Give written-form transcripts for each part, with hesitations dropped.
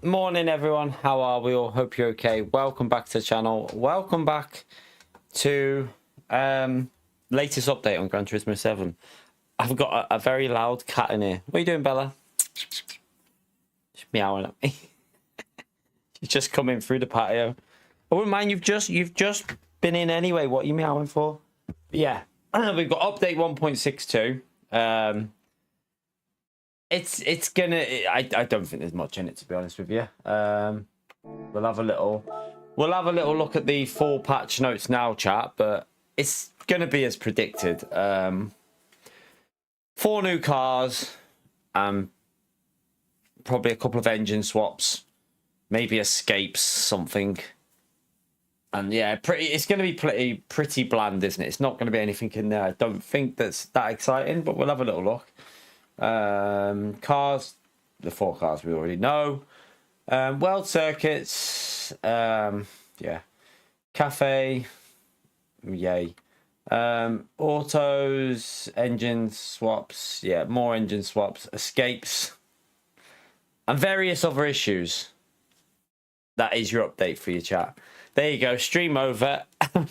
Morning everyone, how are we all? Hope you're okay. Welcome back to the channel. Welcome back to latest update on Gran Turismo 7. I've got a very loud cat in here. What are you doing, Bella? She's meowing at me. She's just coming through the patio. I wouldn't mind, you've just been in anyway. What are you meowing for? Yeah. We've got update 1.62. It's gonna. I don't think there's much in it, to be honest with you. We'll have a little look at the full patch notes now, chat. But it's gonna be as predicted. 4 new cars, probably a couple of engine swaps, maybe escapes, something. And yeah, it's going to be pretty bland, isn't it? It's not going to be anything in there. I don't think that's that exciting, but we'll have a little look. Cars, the 4 cars we already know. World circuits, yeah. Cafe, yay. Autos, engine swaps, yeah, more engine swaps, escapes, and various other issues. That is your update for your chat. There you go, stream over. I'm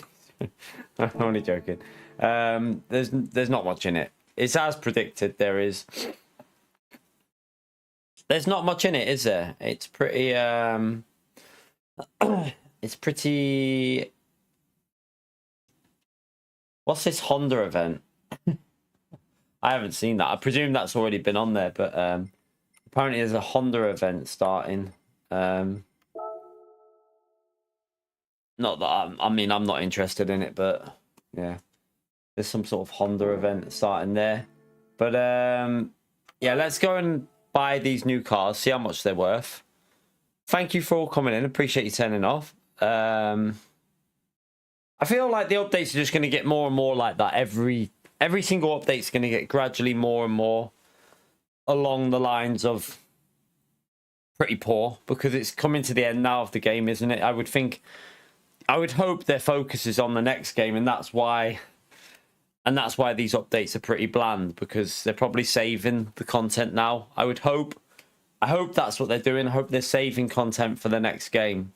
only joking. There's not much in it. It's as predicted. There's not much in it, is there? It's pretty it's pretty. What's this Honda event? I haven't seen that. I presume that's already been on there, but apparently there's a Honda event starting. Not that I mean, I'm not interested in it, but yeah, there's some sort of Honda event starting there. But yeah, let's go and buy these new cars, see how much they're worth. Thank you for all coming in. Appreciate you turning off. I feel like the updates are just going to get more and more like that. Every single update is going to get gradually more and more along the lines of pretty poor, because it's coming to the end now of the game, isn't it? I would hope their focus is on the next game, and that's why these updates are pretty bland, because they're probably saving the content now. I hope that's what they're doing. I hope they're saving content for the next game.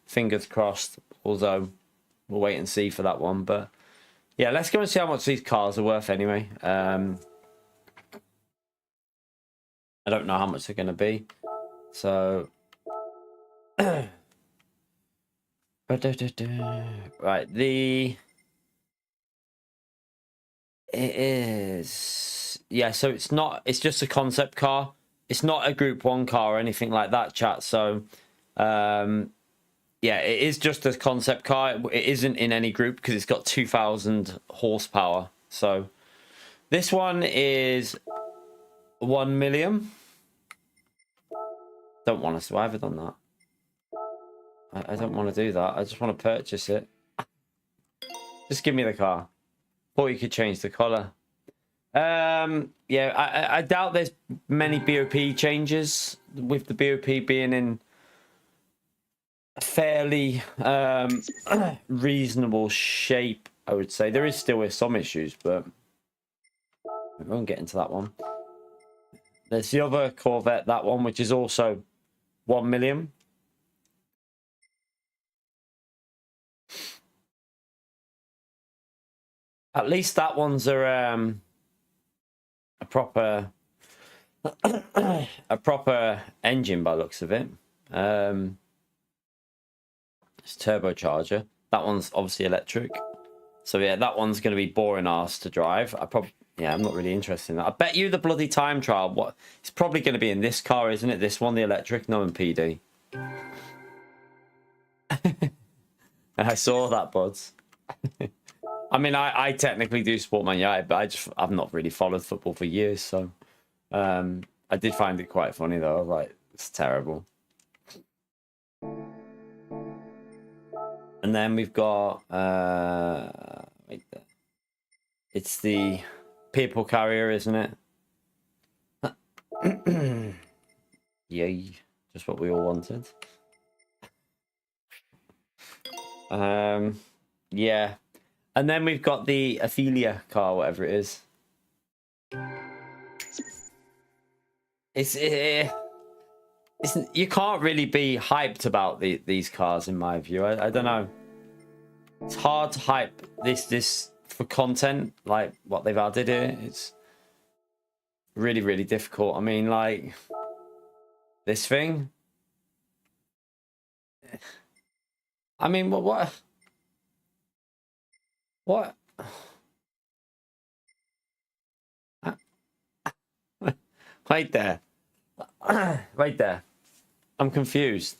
Fingers crossed. Although we'll wait and see for that one. But yeah, let's go and see how much these cars are worth anyway. I don't know how much they're going to be. So right, it is, yeah, so it's just a concept car. It's not a group 1 car or anything like that, chat. So yeah, it is just a concept car. It isn't in any group because it's got 2,000 horsepower. So this one is 1 million. Don't want us to. I haven't done that. I don't want to do that. I just want to purchase it. Just give me the car. Or you could change the colour. Yeah, I doubt there's many BOP changes, with the BOP being in a fairly reasonable shape, I would say. There is still some issues, but we won't get into that one. There's the other Corvette, that one, which is also 1 million. At least that one's a proper engine by the looks of it. It's turbocharger. That one's obviously electric. So yeah, that one's going to be boring ass to drive. I'm not really interested in that. I bet you the bloody time trial, it's probably going to be in this car, isn't it? This one, the electric, no, in PD. I saw that, buds. I mean, I technically do support Man United, but I've not really followed football for years, so I did find it quite funny though. I was like, it's terrible. And then we've got wait there. It's the people carrier, isn't it? Yay, just what we all wanted. Yeah. And then we've got the Ophelia car, whatever it is. you can't really be hyped about these cars in my view. I don't know. It's hard to hype this for content like what they've added here. It's really, really difficult. I mean, like this thing. I mean, what? Right there. Right there. I'm confused.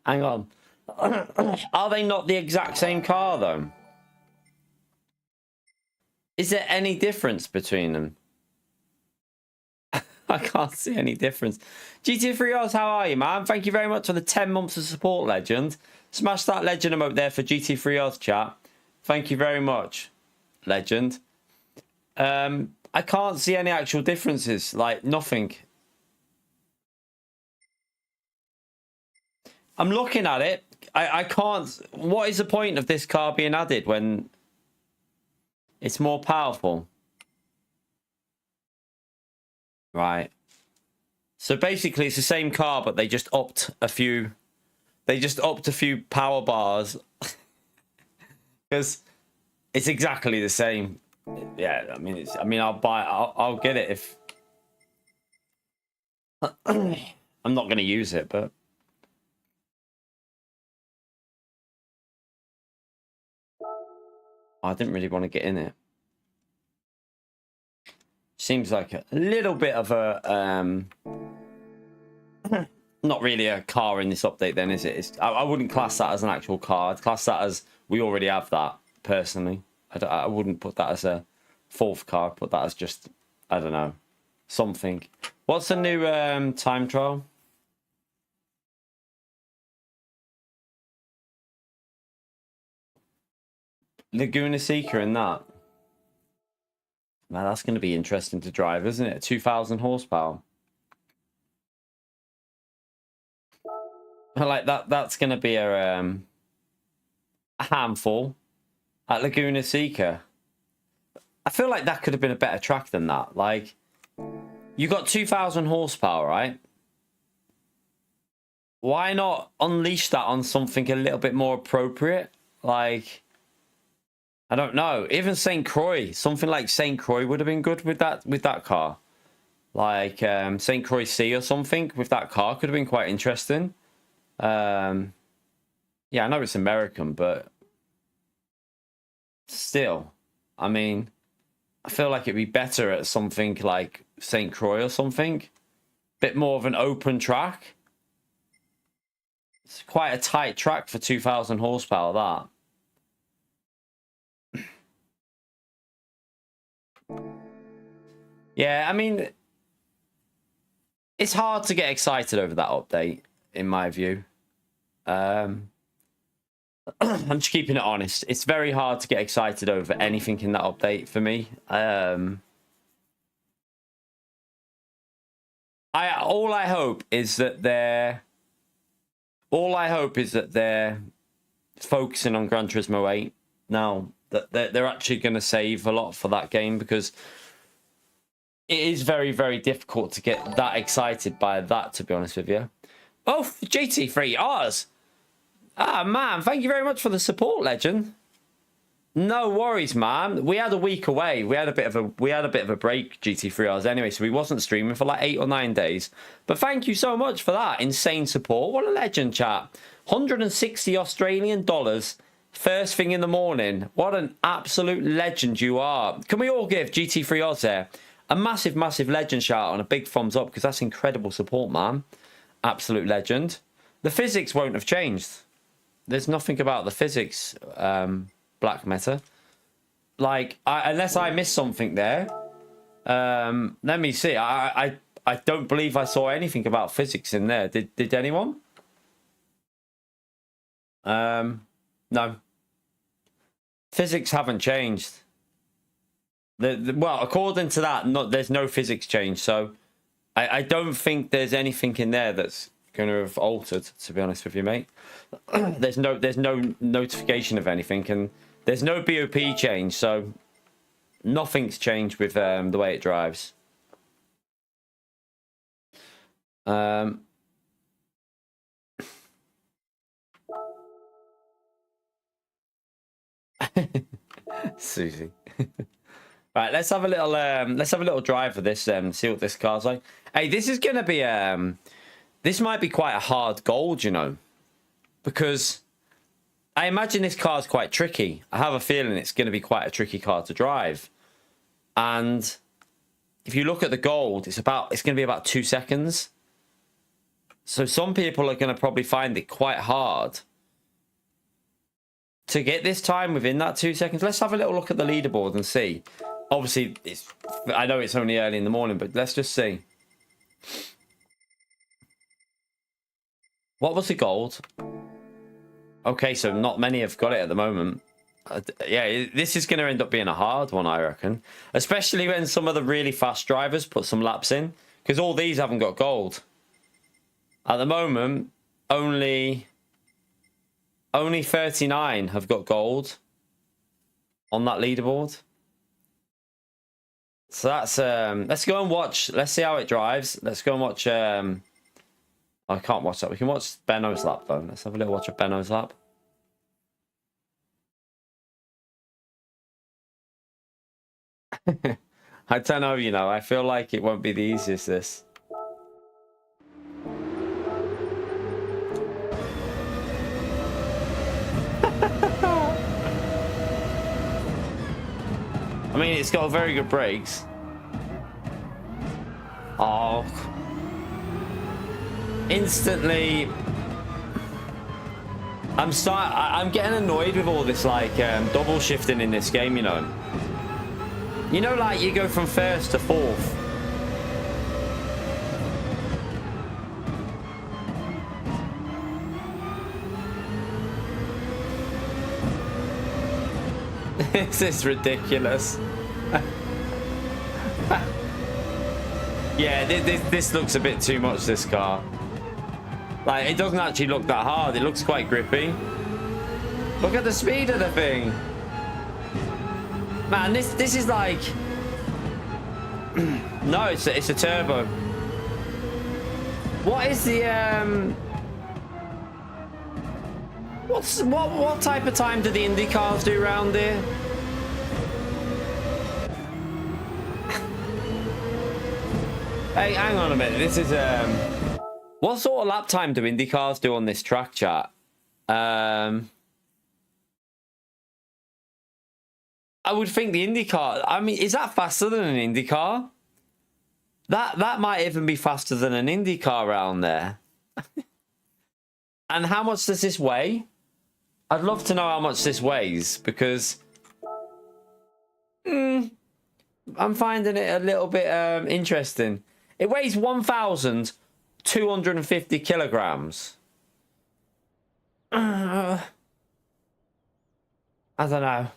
Hang on. Are they not the exact same car, though? Is there any difference between them? I can't see any difference. GT3Rs, how are you, man? Thank you very much for the 10 months of support, Legend. Smash that Legend emote there for GT3Rs, chat. Thank you very much, Legend. I can't see any actual differences. Like, nothing. I'm looking at it. I can't... What is the point of this car being added when it's more powerful? Right. So basically it's the same car, but they just upped a few... They just upped a few power bars. Because it's exactly the same. Yeah, I mean, I'll get it if... I'm not going to use it, but... I didn't really want to get in it. Seems like a little bit of a not really a car in this update then, is it? I wouldn't class that as an actual car. I'd class that as we already have that, personally. I wouldn't put that as a fourth car. I'd put that as just, I don't know, something. What's the new time trial? Laguna Seeker and that. Man, that's going to be interesting to drive, isn't it? 2,000 horsepower. Like that's going to be a handful at Laguna Seeker. I feel like that could have been a better track than that. Like, you got 2,000 horsepower, right? Why not unleash that on something a little bit more appropriate? Like, I don't know. Even St. Croix, something like St. Croix would have been good with that car. Like St. Croix C or something with that car could have been quite interesting. Yeah, I know it's American, but still, I mean, I feel like it'd be better at something like St. Croix or something. Bit more of an open track. It's quite a tight track for 2,000 horsepower, that. Yeah, I mean, it's hard to get excited over that update, in my view. I'm just keeping it honest. It's very hard to get excited over anything in that update for me. All I hope is that they're focusing on Gran Turismo 8 now. That they're actually going to save a lot for that game, because it is very, very difficult to get that excited by that, to be honest with you. Oh, GT3Rs. Ah, man, thank you very much for the support, Legend. No worries, man. We had a week away. We had a bit of a break, GT3Rs anyway, so we wasn't streaming for like 8 or 9 days. But thank you so much for that insane support. What a legend, chat. 160 Australian dollars. First thing in the morning. What an absolute legend you are. Can we all give GT3Rs there a massive, massive legend shout and a big thumbs up, because that's incredible support, man. Absolute legend. The physics won't have changed. There's nothing about the physics, Black Meta. Like, unless I missed something there. Let me see. I don't believe I saw anything about physics in there. Did anyone? No. Physics haven't changed. Well, according to that, there's no physics change. So I don't think there's anything in there that's going to have altered, to be honest with you, mate. there's no notification of anything, and there's no BOP change, so nothing's changed with the way it drives. Susie. Right, let's have a little drive for this, see what this car's like. Hey, this is gonna be this might be quite a hard gold, you know, because I imagine this car's quite tricky. I have a feeling it's gonna be quite a tricky car to drive. And if you look at the gold, it's gonna be about 2 seconds. So some people are gonna probably find it quite hard to get this time within that 2 seconds. Let's have a little look at the leaderboard and see. Obviously, I know it's only early in the morning, but let's just see. What was the gold? Okay, so not many have got it at the moment. Yeah, this is going to end up being a hard one, I reckon. Especially when some of the really fast drivers put some laps in. Because all these haven't got gold. At the moment, only 39 have got gold on that leaderboard. So that's let's go and watch. Let's see how it drives. Let's go and watch I can't watch that. We can watch Benno's lap though. Let's have a little watch of Benno's lap. I don't know, you know, I feel like it won't be the easiest this. I mean, it's got very good brakes. Oh. Instantly. I'm getting annoyed with all this, like, double shifting in this game, you know. You know, like, you go from first to fourth. This is ridiculous. Yeah, this looks a bit too much, this car. Like, it doesn't actually look that hard. It looks quite grippy. Look at the speed of the thing. Man, this is like... No, it's a turbo. What is the... What type of time do the Indy cars do around here? Hey, hang on a minute. This is what sort of lap time do Indy cars do on this track, chat? I would think the Indy car. I mean, is that faster than an Indy car? That might even be faster than an Indy car around there. And how much does this weigh? I'd love to know how much this weighs, because I'm finding it a little bit interesting. It weighs 1,250 kilograms. I don't know.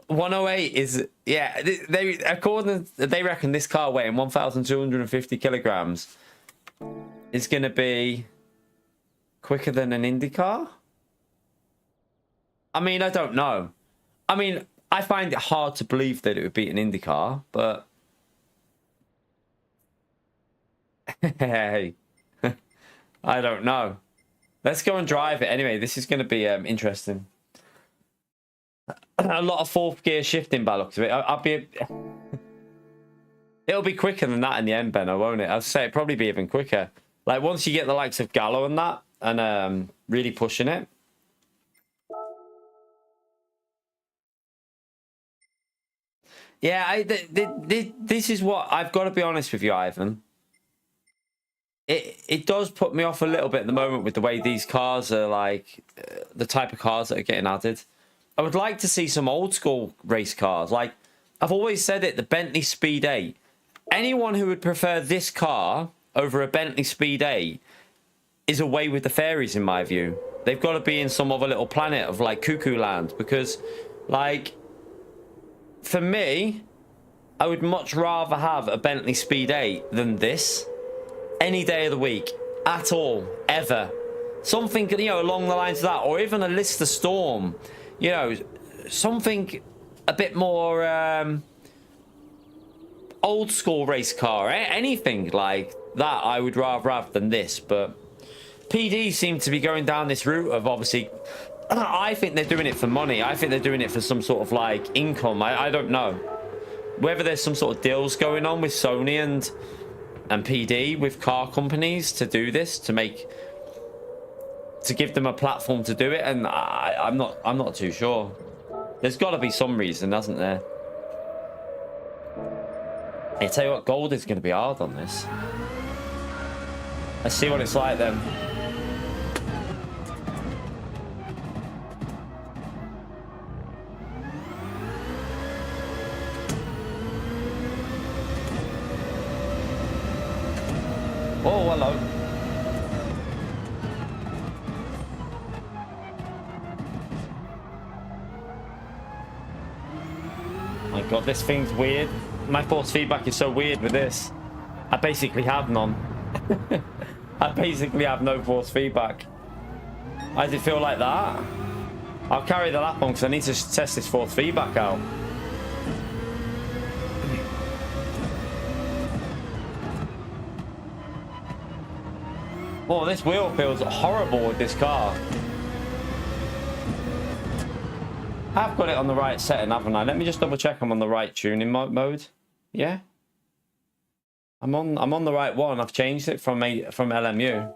108 is, yeah, they reckon this car weighing 1,250 kilograms is going to be quicker than an Indy car. I mean, I don't know. I mean, I find it hard to believe that it would beat an Indy car, but hey, I don't know. Let's go and drive it anyway. This is going to be interesting. A lot of fourth gear shifting by the looks of it. It'll be quicker than that in the end, Benno, won't it? I'd say it'd probably be even quicker. Like, once you get the likes of Gallo and that, and really pushing it. Yeah, this is what I've got to be honest with you, Ivan. It does put me off a little bit at the moment with the way these cars are, like, the type of cars that are getting added. I would like to see some old school race cars. Like, I've always said it, the Bentley Speed 8. Anyone who would prefer this car over a Bentley Speed 8 is away with the fairies, in my view. They've got to be in some other little planet of, like, cuckoo land. Because, like, for me, I would much rather have a Bentley Speed 8 than this. Any day of the week. At all. Ever. Something, you know, along the lines of that. Or even a Lister Storm. You know, something a bit more old school race car. Anything like that I would rather have than this. But PD seem to be going down this route of obviously... I think they're doing it for money. I think they're doing it for some sort of like income. I don't know. Whether there's some sort of deals going on with Sony and PD with car companies to do this, to give them a platform to do it, and I'm not too sure. There's got to be some reason, hasn't there? I tell you what, gold is going to be hard on this. Let's see what it's like then. Oh, hello. My God, this thing's weird. My force feedback is so weird with this. I basically have none. I basically have no force feedback. Why does it feel like that? I'll carry the lap on because I need to test this force feedback out. Oh, this wheel feels horrible with this car. I've got it on the right setting, haven't I? Let me just double check I'm on the right tuning mode. Yeah. I'm on the right one. I've changed it from LMU.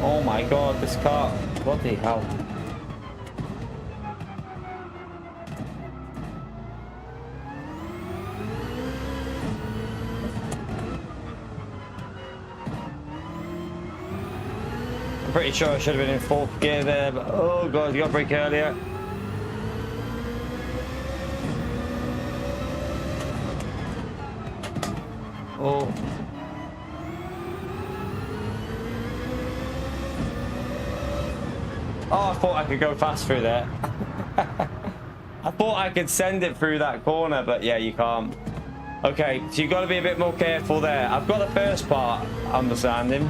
Oh my God, this car. What the hell? I'm pretty sure I should have been in fourth gear there, but oh God, you got to brake earlier. Oh. Oh, I thought I could go fast through there. I thought I could send it through that corner, but yeah, you can't. Okay, so you've got to be a bit more careful there. I've got the first part understanding.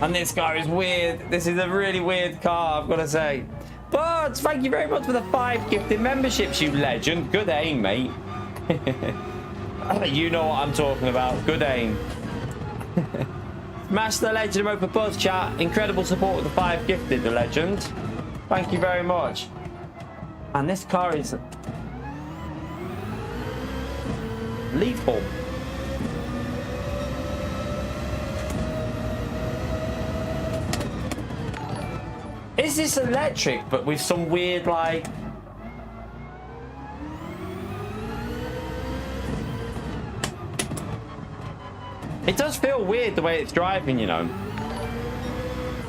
And this car is weird. This is a really weird car, I've got to say. But thank you very much for the 5 gifted memberships, you legend. Good aim, mate. You know what I'm talking about. Good aim. Smash the legend of Open Buzz chat. Incredible support with the 5 gifted, the legend. Thank you very much. And this car is lethal. Is this electric but with some weird like it does feel weird the way it's driving, you know.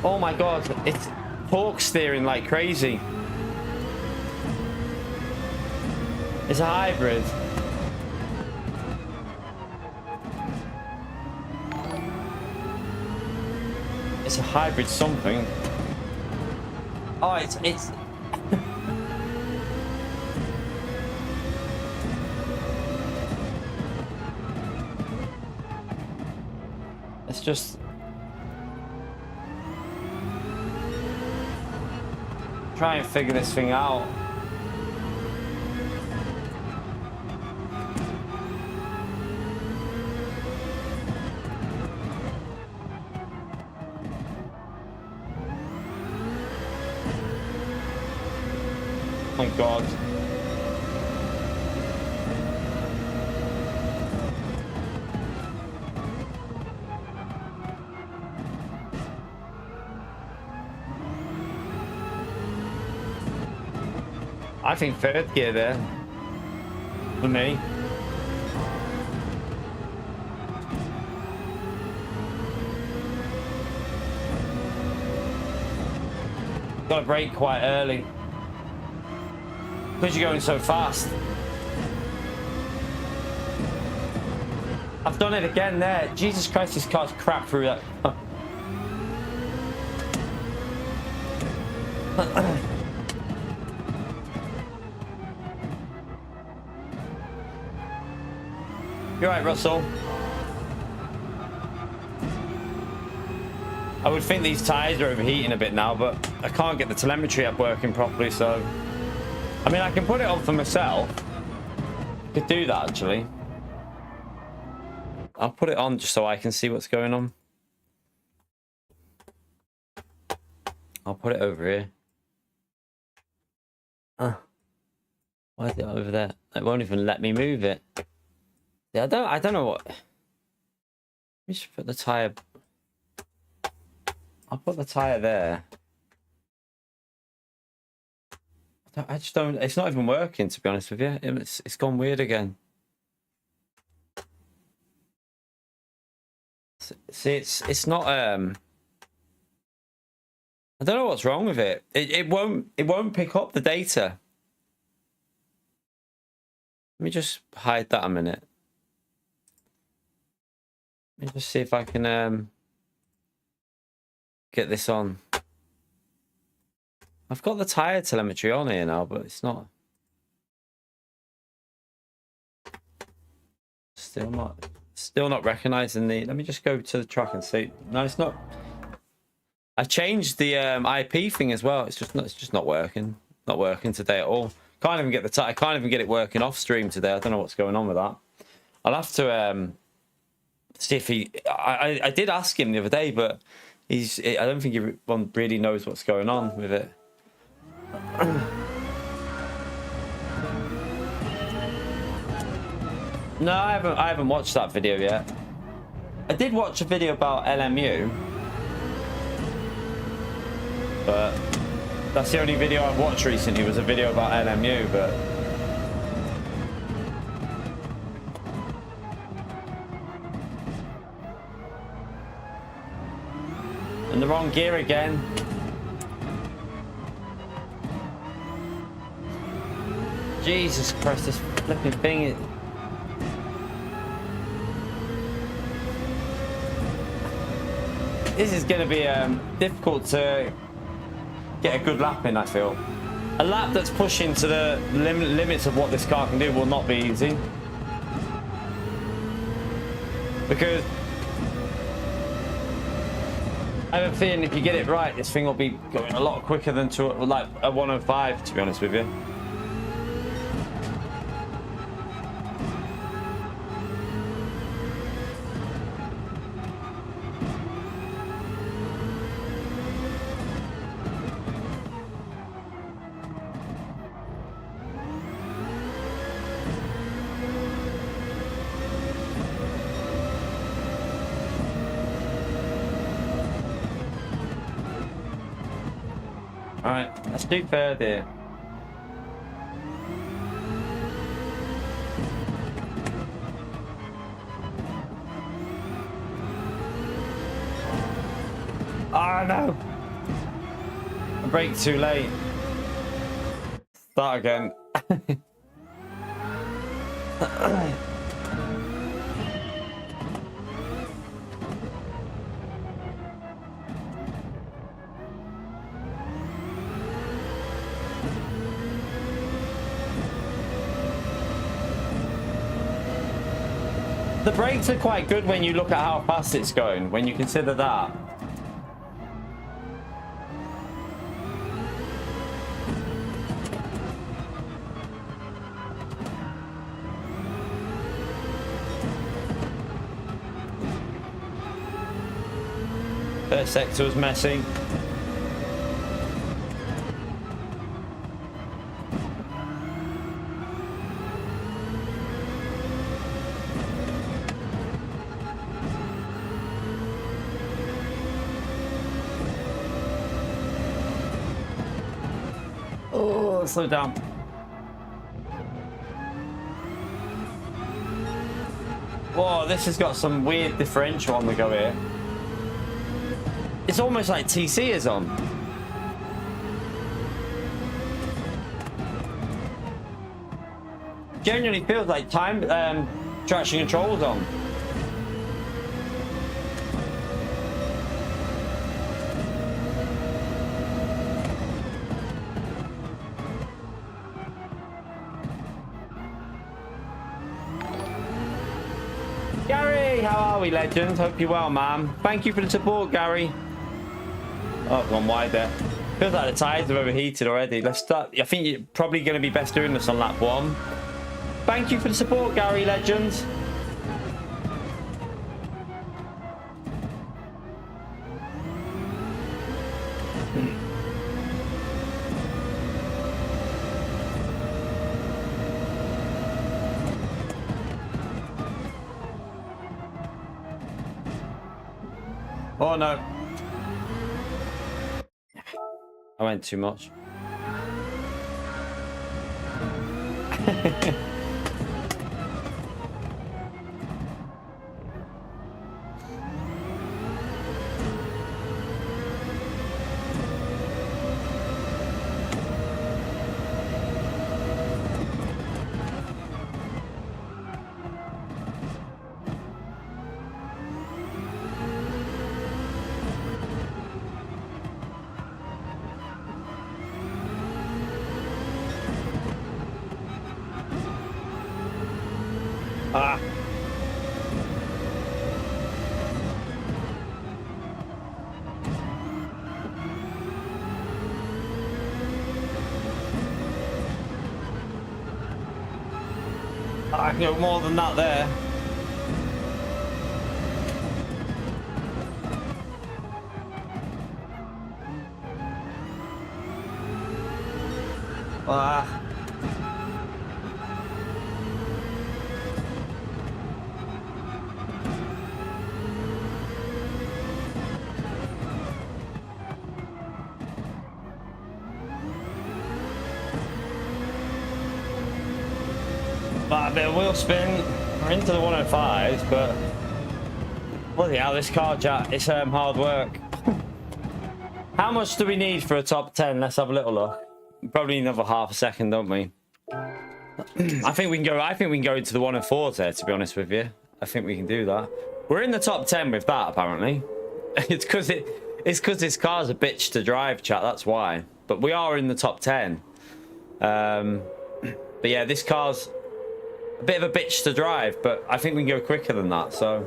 Oh my God, it's torque steering like crazy. It's a hybrid. It's a hybrid something. Oh, it's it's just try and figure this thing out. Oh my God. I think third gear there for me. Got to brake quite early because you're going so fast. I've done it again there. Jesus Christ, this car's crap through that. You're right, Russell. I would think these tires are overheating a bit now, but I can't get the telemetry up working properly, so... I mean, I can put it on for myself. I could do that, actually. I'll put it on just so I can see what's going on. I'll put it over here. Why is it over there? It won't even let me move it. Yeah, I don't know what... Let me just put the tire... I'll put the tire there. I just don't... It's not even working, to be honest with you. It's gone weird again. See, it's not... I don't know what's wrong with it. It won't pick up the data. Let me just hide that a minute. Let me just see if I can get this on. I've got the tire telemetry on here now, but it's not. Still not recognizing the. Let me just go to the track and see. No, it's not. I changed the IP thing as well. It's just not working. Not working today at all. Can't even get I can't even get it working off stream today. I don't know what's going on with that. I'll have to see if he. I did ask him the other day, but I don't think he really knows what's going on with it. No, I haven't watched that video yet. I did watch a video about LMU, but that's the only video I've watched recently, was a video about LMU, but in the wrong gear again. Jesus Christ, this flipping thing is... This is going to be difficult to get a good lap in, I feel. A lap that's pushing to the limits of what this car can do will not be easy. Because I have a feeling if you get it right, this thing will be going a lot quicker than like a 105, to be honest with you. Alright, let's do third here. Oh no! I braked too late. Start again. The brakes are quite good when you look at how fast it's going, when you consider that. First sector was messy. Oh, slow down. Whoa, this has got some weird differential on the go here. It's almost like TC is on. Genuinely feels like traction control's on. Gary, how are we, legend? Hope you're well, man. Thank you for the support, Gary. Oh, gone wide there. Feels like the tires are overheated already. Let's start. I think you're probably going to be best doing this on lap 1. Thank you for the support, Gary, legend. Oh no. I went too much. Ah. I can go more than that there. Ah. A bit of wheel spin. We're into the 105s, but bloody hell, this car chat, it's hard work. How much do we need for a top 10? Let's have a little look. Probably another half a second, don't we? I think we can go into the 104s there, to be honest with you. I think we can do that. We're in the top 10 with that, apparently. It's because this car's a bitch to drive, chat, that's why. But we are in the top 10. But yeah, this car's a bit of a bitch to drive, but I think we can go quicker than that, so.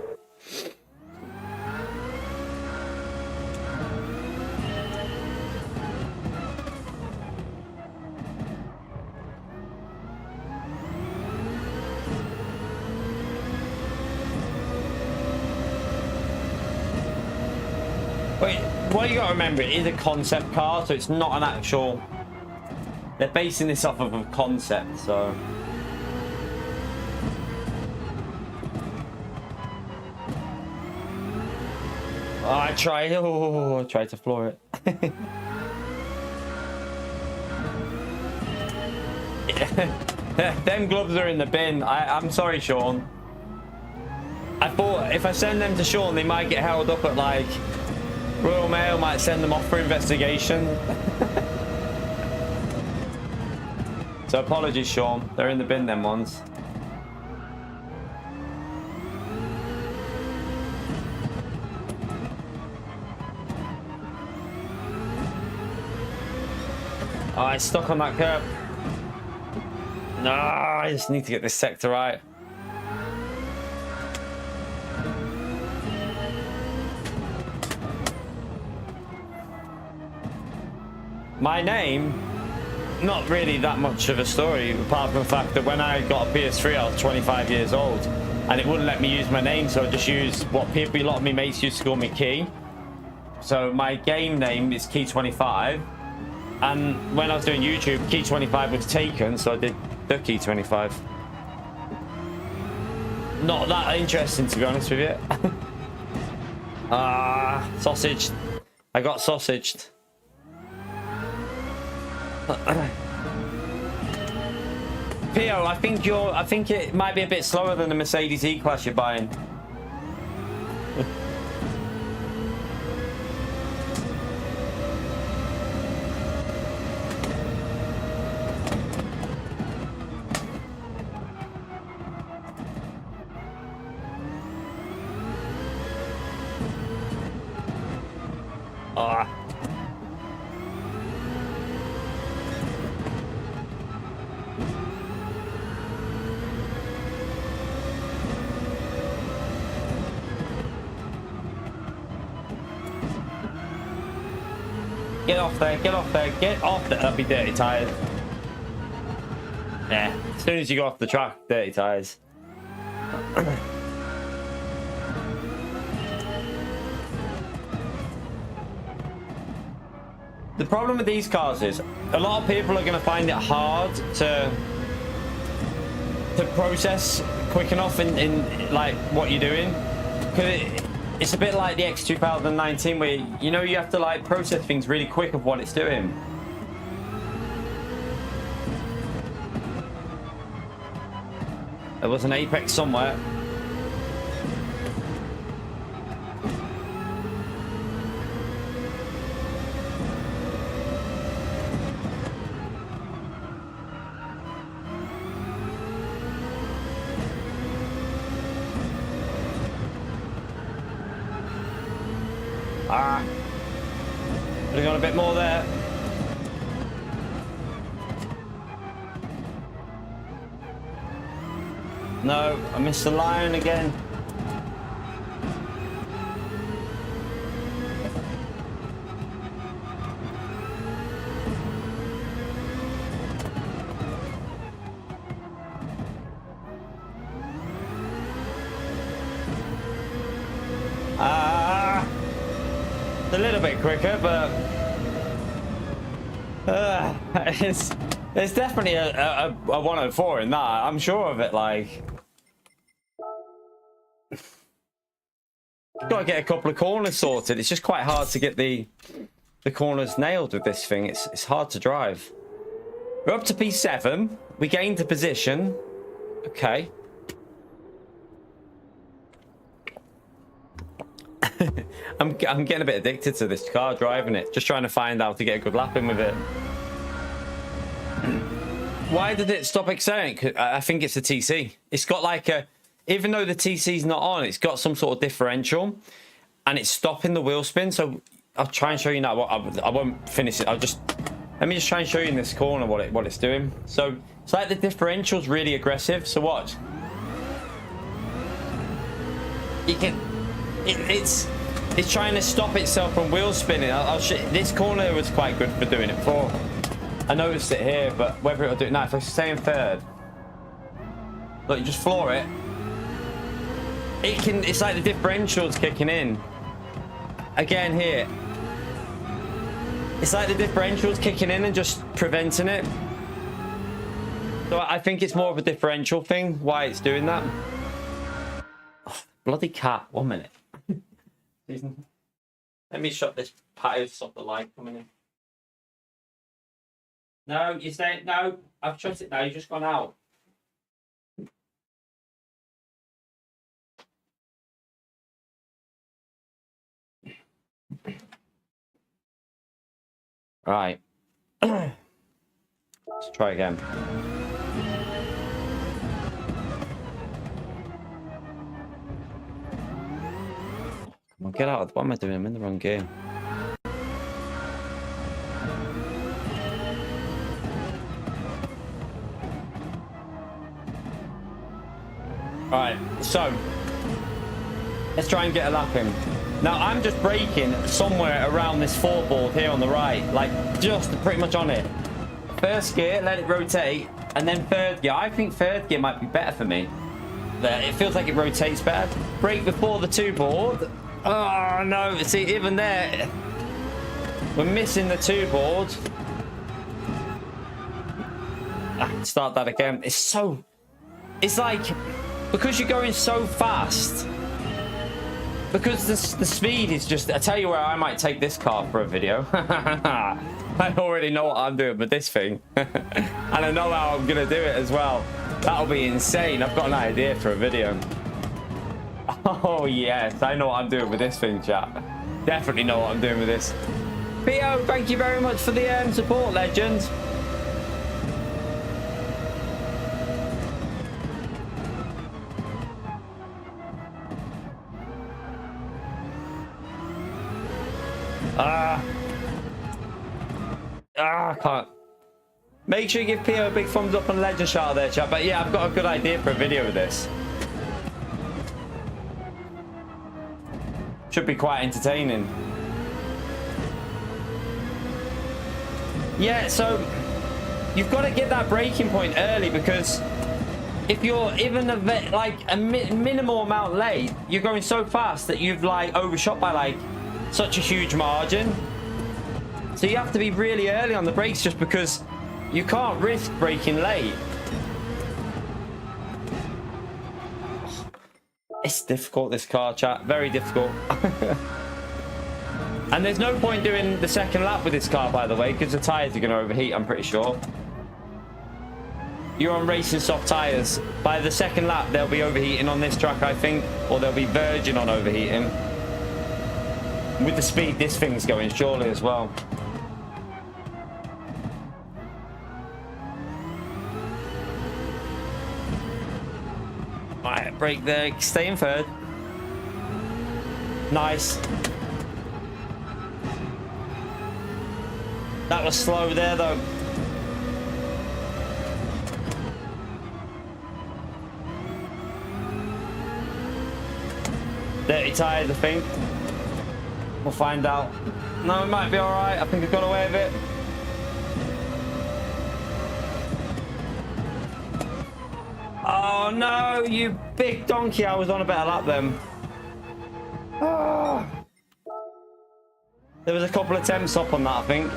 Wait, what you gotta remember, it is a concept car, so it's not an actual. They're basing this off of a concept, so. Oh, I tried to floor it. Them gloves are in the bin. I'm sorry, Sean. I thought if I send them to Sean, they might get held up at like Royal Mail might send them off for investigation. So apologies, Sean. They're in the bin, them ones. Oh, it's stuck on that curb. No, I just need to get this sector right. My name, not really that much of a story, apart from the fact that when I got a PS3, I was 25 years old, and it wouldn't let me use my name, so I just used what people, a lot of my mates used to call me Key. So my game name is Key25. And when I was doing YouTube, Key25 was taken, so I did the Key25. Not that interesting, to be honest with you. Sausaged. I got sausaged. Pio, I think it might be a bit slower than the Mercedes E-Class you're buying. Ah. Get off there, get off there, get off there. That'd be dirty tyres. Yeah, as soon as you go off the track, dirty tyres. The problem with these cars is a lot of people are going to find it hard to process quick enough in like what you're doing, because it's a bit like the X 2019 where you know you have to like process things really quick of what it's doing. There was an apex somewhere. Could have gone a bit more there. No, I missed the line again. A little bit quicker, but there's definitely a 104 in that. I'm sure of it. Like, got to get a couple of corners sorted. It's just quite hard to get the corners nailed with this thing. It's hard to drive. We're up to P7. We gained a position. Okay. I'm getting a bit addicted to this car, driving it, just trying to find out to get a good lap in with it. Why did it stop accelerating? I think it's the TC. It's got like a, even though the TC's not on, it's got some sort of differential, and it's stopping the wheel spin. So I'll try and show you now. I won't finish it. Let me just try and show you in this corner what it's doing. So it's like the differential's really aggressive. So watch. You can. It's trying to stop itself from wheel spinning. This corner was quite good for doing it before. I noticed it here, but whether it'll do it now, if I stay in third, look, you just floor it. It's like the differential's kicking in. Again here. It's like the differential's kicking in and just preventing it. So I think it's more of a differential thing, why it's doing that. Oh, bloody cat, 1 minute. Let me shut this patio to stop the light coming in. No, you stay. No, I've shut it now. You've just gone out. Right. Let's try again. Come on, get out. What am I doing? I'm in the wrong game. Right, so let's try and get a lap in. Now I'm just braking somewhere around this foreboard here on the right, like just pretty much on it. First gear, let it rotate, and then third gear. I think third gear might be better for me. It feels like it rotates better. Brake before the two board. Oh no, see, even there, we're missing the two board. Start that again. It's like, because you're going so fast, because the speed is just, I tell you where I might take this car for a video. I already know what I'm doing with this thing. And I know how I'm going to do it as well. That'll be insane. I've got an idea for a video. Oh, yes. I know what I'm doing with this thing, chat. Definitely know what I'm doing with this. Theo, thank you very much for the support, legend. I can't. Make sure you give Pio a big thumbs up and legend shout out there, chat. But yeah, I've got a good idea for a video of this. Should be quite entertaining. Yeah, so you've got to get that breaking point early, because if you're even a minimal amount late, you're going so fast that you've like overshot by like such a huge margin. So you have to be really early on the brakes, just because you can't risk braking late. It's difficult, this car, chat. Very difficult. And there's no point doing the second lap with this car, by the way, because the tyres are going to overheat, I'm pretty sure. You're on racing soft tyres. By the second lap, they'll be overheating on this track, I think. Or they'll be verging on overheating. With the speed this thing's going, surely, as well. Right, brake there. Stay in third. Nice. That was slow there, though. Dirty tyres, I think. We'll find out. No, it might be all right. I think I got away with it. Oh, no, you big donkey. I was on a better lap then. Oh. There was a couple of attempts up on that, I think.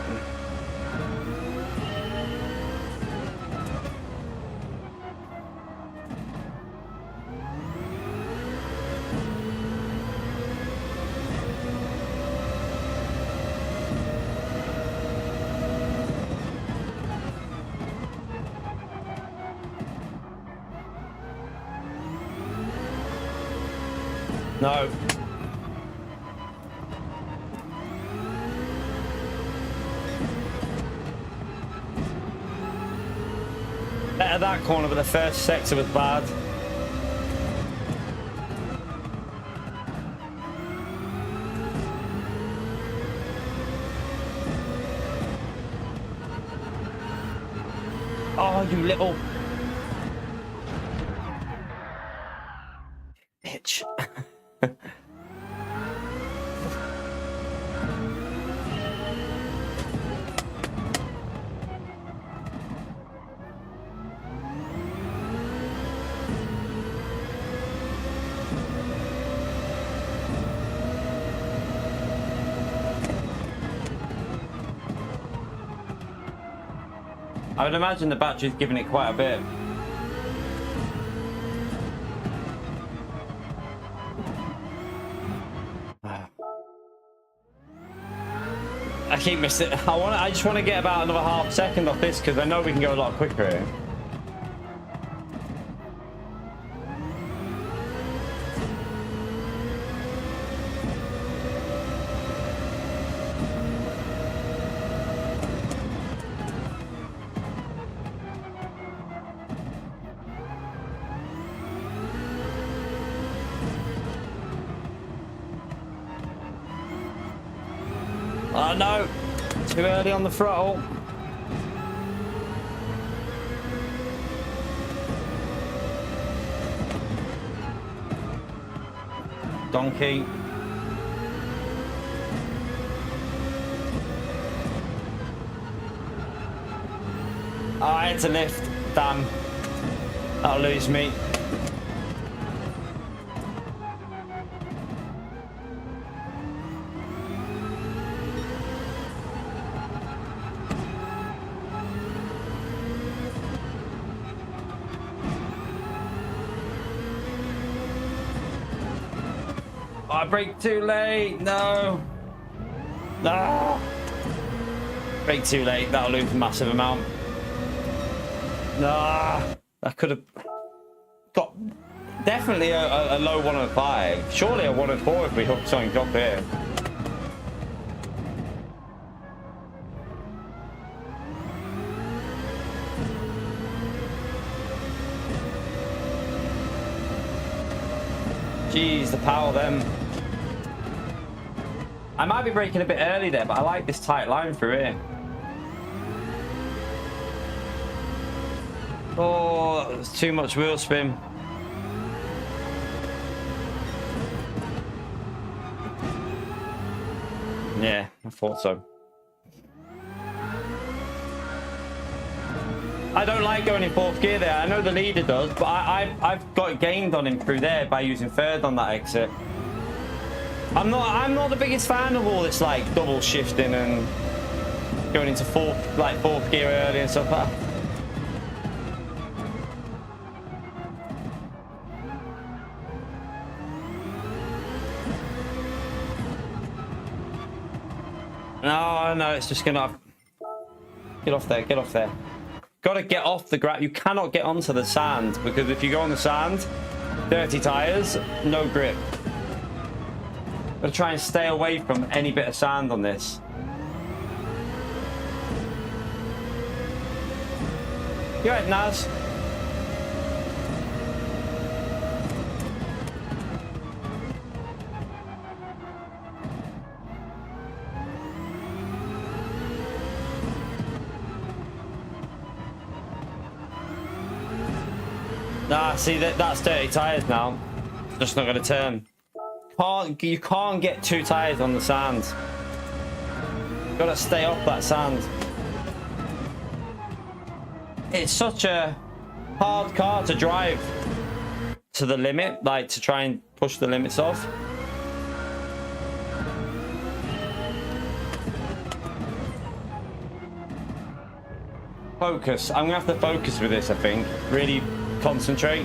No. Better that corner, but the first sector was bad. Oh, you little bitch. I would imagine the battery's giving it quite a bit. I keep missing it. I just want to get about another half second off this, because I know we can go a lot quicker here. Oh no, too early on the throttle. Donkey. Oh, I had to lift. Damn. That'll lose me. I braked too late. No. No. Brake too late. That'll lose a massive amount. Nah, I could have got definitely a low 105. Surely a 104 if we hook something up here. Jeez, the power then. I might be braking a bit early there, but I like this tight line through here. Oh, there's too much wheel spin. Yeah, I thought so. I don't like going in fourth gear there. I know the leader does, but I've got gained on him through there by using third on that exit. I'm not the biggest fan of all this like double shifting and going into fourth gear early and stuff like that. No, it's just gonna get off there, get off there. Gotta get off the ground. You cannot get onto the sand because if you go on the sand, dirty tires, no grip. Gotta try and stay away from any bit of sand on this. You alright, Naz? Nah, see that's dirty tires now. It's just not gonna turn. You can't get two tires on the sand. Gotta stay off that sand. It's such a hard car to drive to the limit, like to try and push the limits off. Focus. I'm gonna have to focus with this, I think. Really concentrate.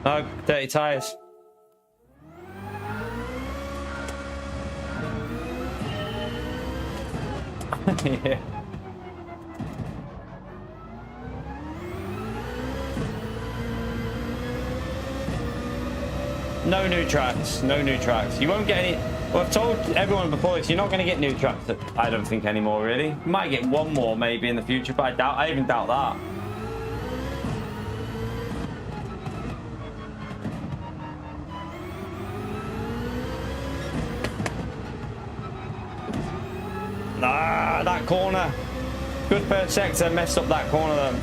No, dirty tires. Yeah. No new tracks. No new tracks. You won't get any. Well, I've told everyone before this. You're not going to get new tracks. I don't think anymore. Really. You might get one more maybe in the future, but I even doubt that. Ah, that corner. Good third sector, messed up that corner then.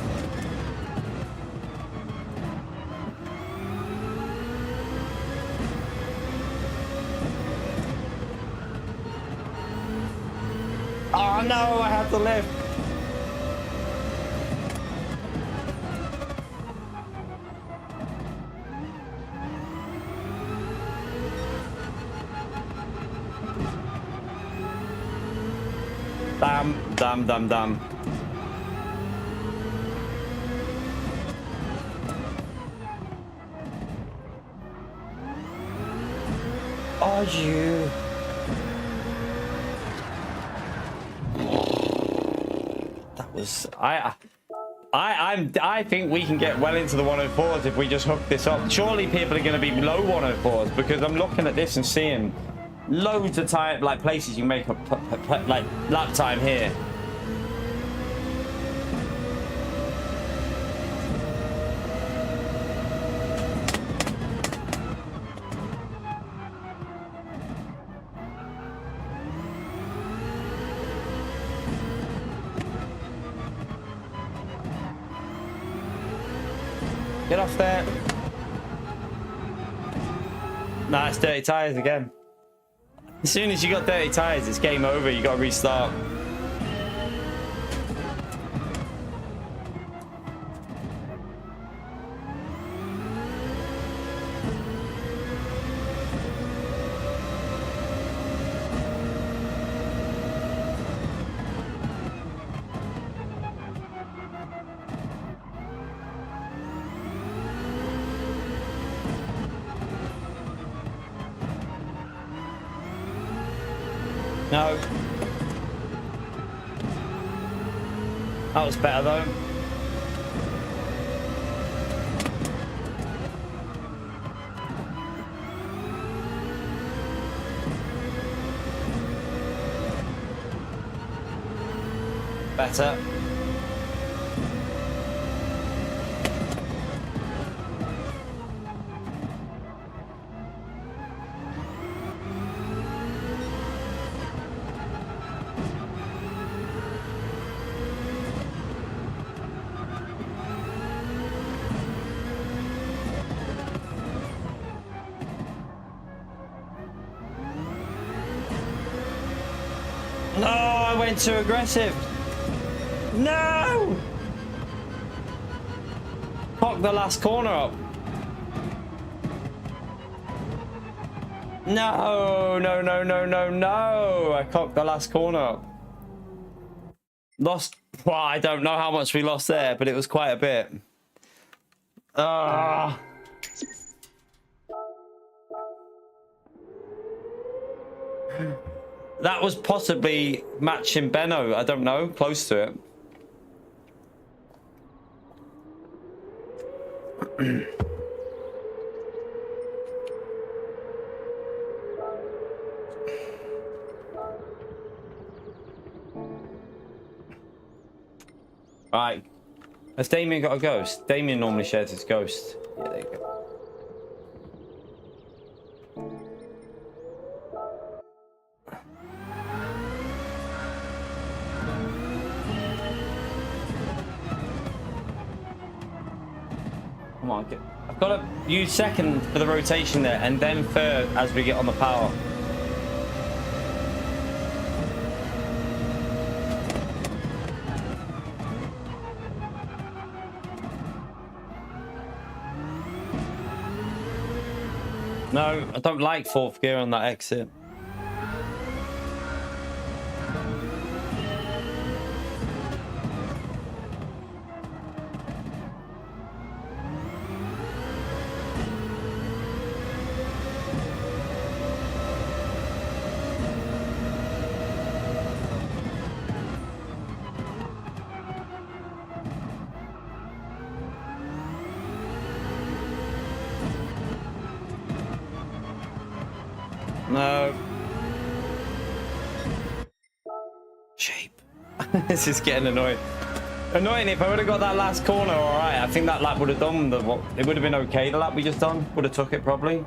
Oh no, I had to lift. Damn. Oh, you. That was I think we can get well into the 104s if we just hook this up. Surely people are going to be below 104s because I'm looking at this and seeing loads of time, like places you can make up like lap time here. Get off there. Nah, it's dirty tires again. As soon as you got dirty tires, it's game over. You got to restart. No. That was better though. Better. No, I went too aggressive. No! Cock the last corner up. No, no, no, no, no, no. I cocked the last corner up. Lost. Well, I don't know how much we lost there, but it was quite a bit. That was possibly matching Benno. I don't know. Close to it. Alright. Has Damien got a ghost? Damien normally shares his ghost. Yeah, there you go. Come on, I've got to use second for the rotation there, and then third as we get on the power. No, I don't like fourth gear on that exit. No. Shape. This is getting annoying. Annoying. If I would have got that last corner, all right. I think that lap would have done the. It would have been okay. The lap we just done would have took it probably.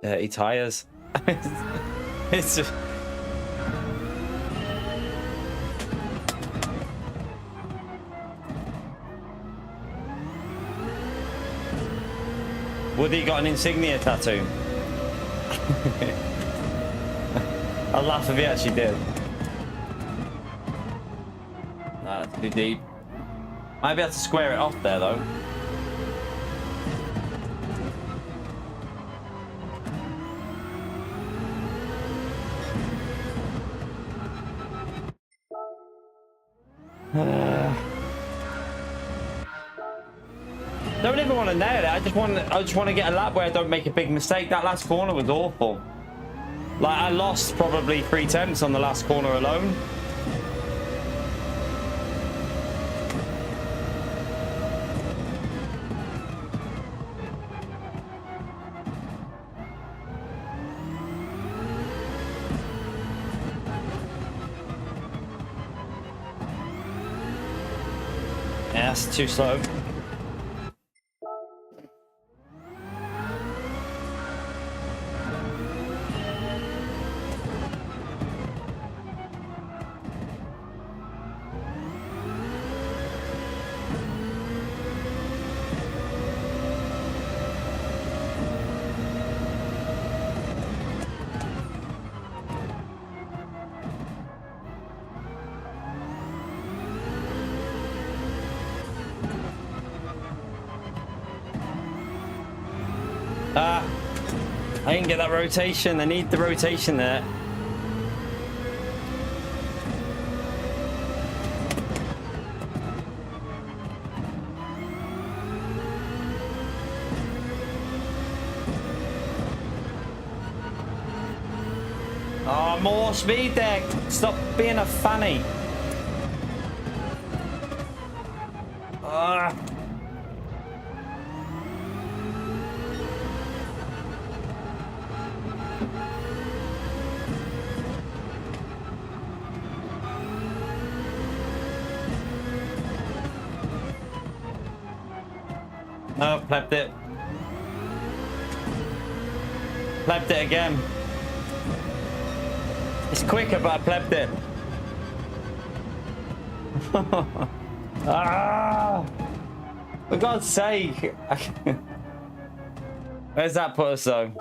Dirty tires. It's just... Woody got an insignia tattoo. I'll laugh if he actually did. Nah, that's too deep. Might be able to square it off there though. Don't even want to nail it. I just want to get a lap where I don't make a big mistake. That last corner was awful. Like I lost probably 3/10 on the last corner alone. Yeah, that's too slow. I didn't get that rotation. I need the rotation there. Oh, more speed there. Stop being a fanny. No, plebbed it. Plebbed it again. It's quicker, but I plebbed it. Ah! For God's sake. Where's that put us though?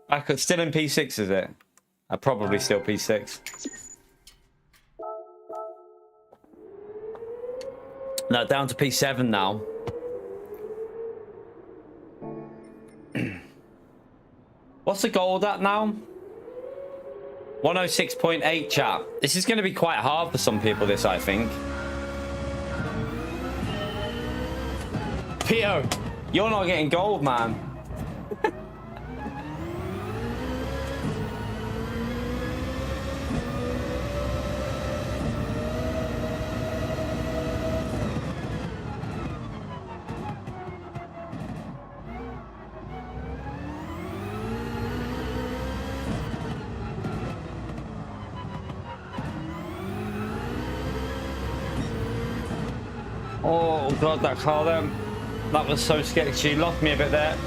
I could still in P6, is it? I'm probably still P6. No, down to P7 now. What's the gold at now? 106.8 chat. This is going to be quite hard for some people, this, I think. Pio, you're not getting gold, man. Oh God, that car then. That was so sketchy. Lost me a bit there.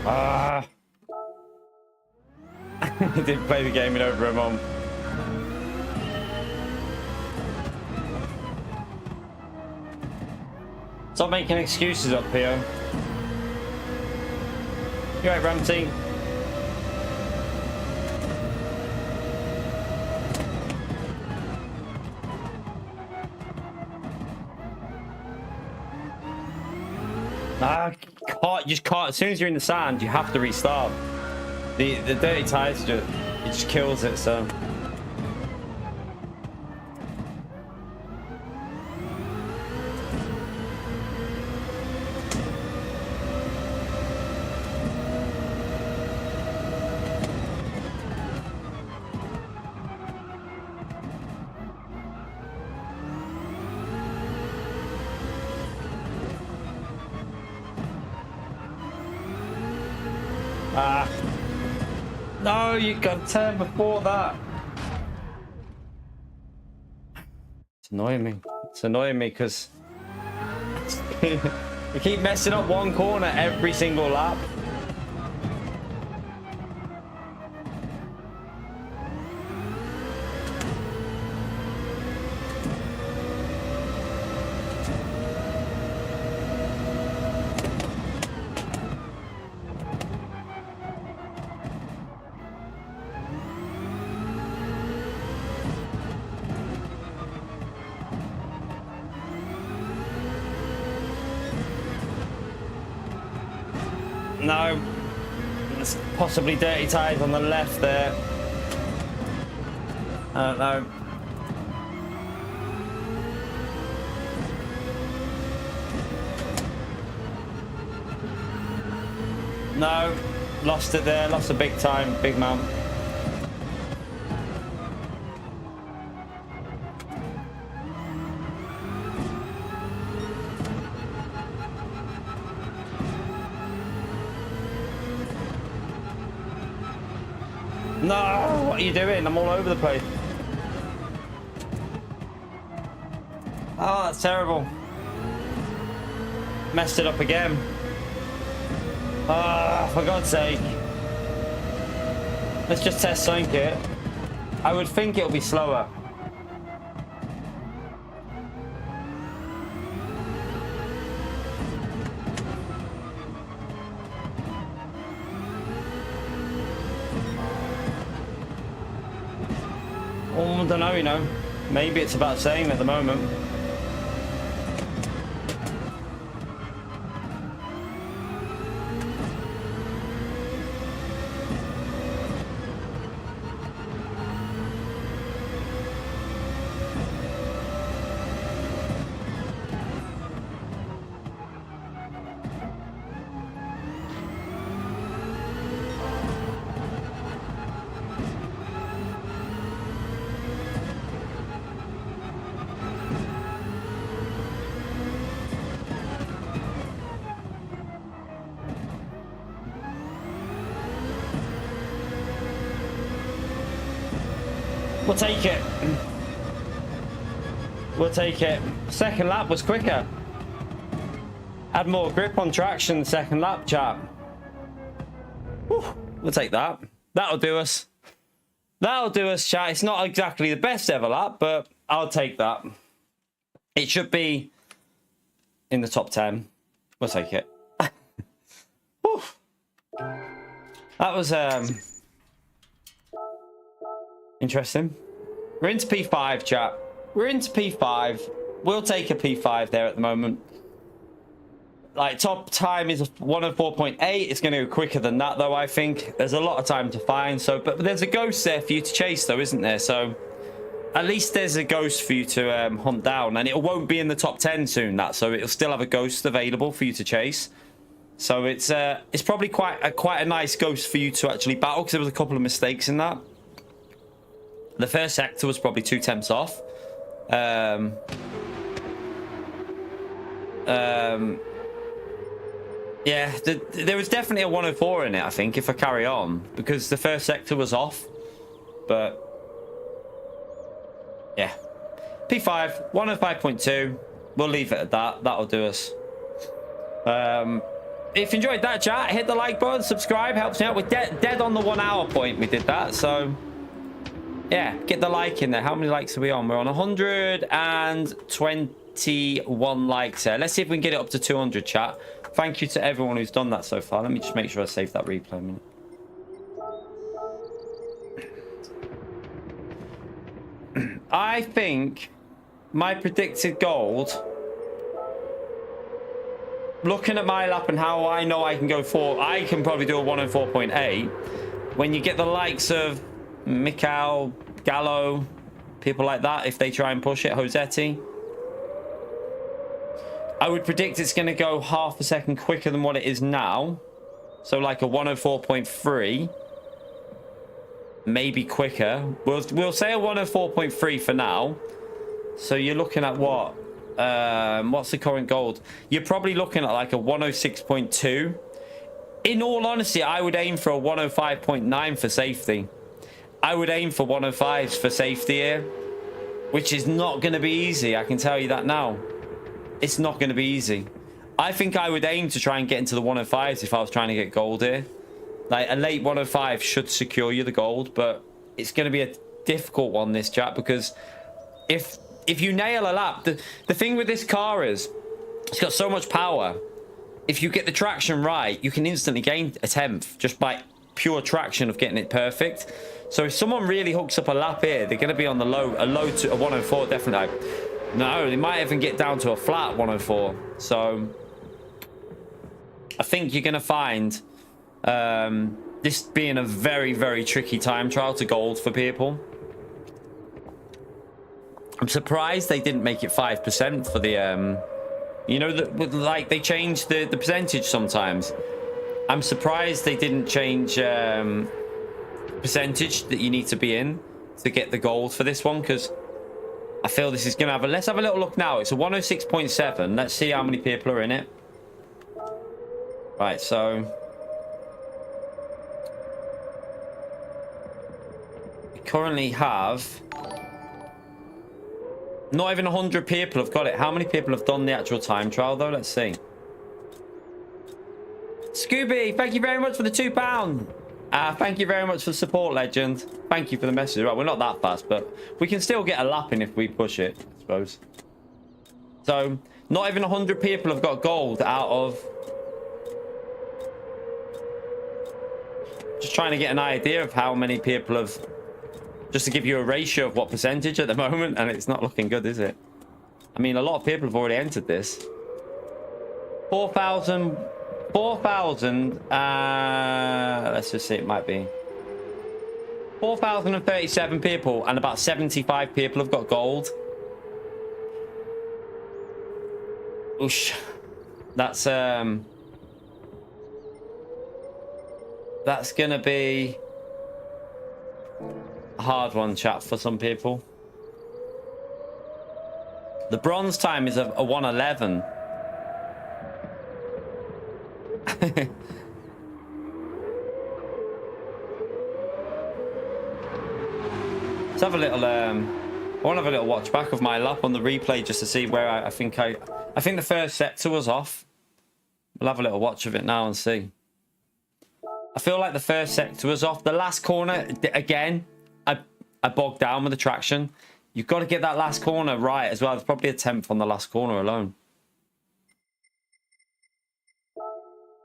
Ah. I did play the game in over a month. Stop making excuses up here. You're right, Ramsey. You just can't. As soon as you're in the sand, you have to restart. The dirty tires just kills it. So. No, you got to turn before that. It's annoying me. It's annoying me because you keep messing up one corner every single lap. No, it's possibly dirty tires on the left there. I don't know. No, lost it there, lost a big time, big man. No, what are you doing? I'm all over the place. Oh, that's terrible. Messed it up again. Ah, for God's sake. Let's just test sync it. I would think it'll be slower. Oh, I don't know, you know. Maybe it's about saying at the moment. We'll take it. We'll take it. Second lap was quicker. Had more grip on traction the second lap, chap. Whew. We'll take that. That'll do us. That'll do us, chat. It's not exactly the best ever lap, but I'll take that. It should be in the top 10. We'll take it. Whew. That was interesting. We're into P5, chat. We're into P5. We'll take a P5 there at the moment. Like, top time is 104.8. It's going to go quicker than that, though, I think. There's a lot of time to find. So, but there's a ghost there for you to chase, though, isn't there? So, at least there's a ghost for you to hunt down. And it won't be in the top 10 soon, that. So, it'll still have a ghost available for you to chase. So, it's probably quite a nice ghost for you to actually battle, because there was a couple of mistakes in that. The first sector was probably 2 temps off. Yeah, there was definitely a 104 in it, I think, if I carry on, because the first sector was off. But yeah, P5, 105.2. We'll leave it at that. That'll do us. If you enjoyed that, chat, hit the like button, subscribe, helps me out. We're dead on the 1 hour point. We did that, so yeah, get the like in there. How many likes are we on? We're on 121 likes there. Let's see if we can get it up to 200, chat. Thank you to everyone who's done that so far. Let me just make sure I save that replay a minute. I think my predicted gold, looking at my lap and how I know I can go for, I can probably do a 104.8. When you get the likes of Mikal, Gallo, people like that, if they try and push it, Josetti, I would predict it's going to go half a second quicker than what it is now. So like a 104.3, maybe quicker. We'll say a 104.3 for now. So you're looking at what? What's the current gold? You're probably looking at like a 106.2. In all honesty, I would aim for a 105.9 for safety. I would aim for 105s for safety here, which is not going to be easy. I can tell you that now. It's not going to be easy. I think I would aim to try and get into the 105s if I was trying to get gold here. Like a late 105 should secure you the gold, but it's going to be a difficult one, this chat, because if you nail a lap, the thing with this car is it's got so much power. If you get the traction right, you can instantly gain a 10th just by pure traction of getting it perfect. So if someone really hooks up a lap here, they're going to be on the low, a 104 definitely. No, they might even get down to a flat 104. So I think you're going to find this being a very, very tricky time trial to gold for people. I'm surprised they didn't make it 5% for the, you know, like they changed the percentage sometimes. I'm surprised they didn't change percentage that you need to be in to get the gold for this one, because I feel this is going to have a... Let's have a little look now. It's a 106.7. Let's see how many people are in it. Right, so... we currently have... not even 100 people have got it. How many people have done the actual time trial, though? Let's see. Scooby, thank you very much for the £2. Thank you very much for the support, legend. Thank you for the message. Right, we're not that fast, but we can still get a lap in if we push it, I suppose. So, not even 100 people have got gold out of... Just trying to get an idea of how many people have just to give you a ratio of what percentage at the moment, and it's not looking good, is it? I mean, a lot of people have already entered this. 4,000, let's just see, it might be 4,037 people, and about 75 people have got gold. Oosh. That's gonna be a hard one, chat, for some people. The bronze time is a 1:11. Let's have a little I want to have a little watch back of my lap on the replay just to see where I think the first sector was off. We'll have a little watch of it now and see. I feel like the first sector was off. The last corner, again, I bogged down with the traction. You've got to get that last corner right as well. There's probably a 10th on the last corner alone.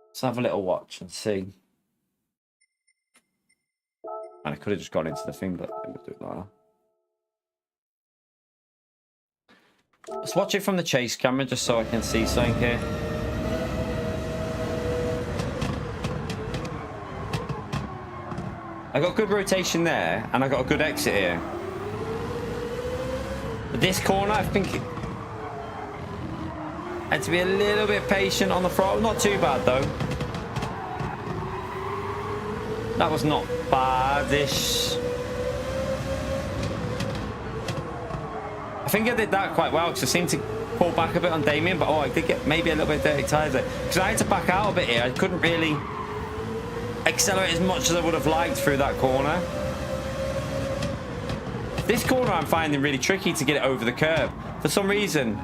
Let's have a little watch and see. And I could have just gone into the thing, but I would do it like that. Let's watch it from the chase camera just so I can see something here. I got good rotation there, and I got a good exit here. But this corner, I think I had to be a little bit patient on the throttle. Not too bad though. That was not bad-ish. I think I did that quite well because I seemed to pull back a bit on Damien, but I did get maybe a little bit dirty tires there because I had to back out a bit here. I couldn't really accelerate as much as I would have liked through that corner. This corner I'm finding really tricky to get it over the curb. For some reason,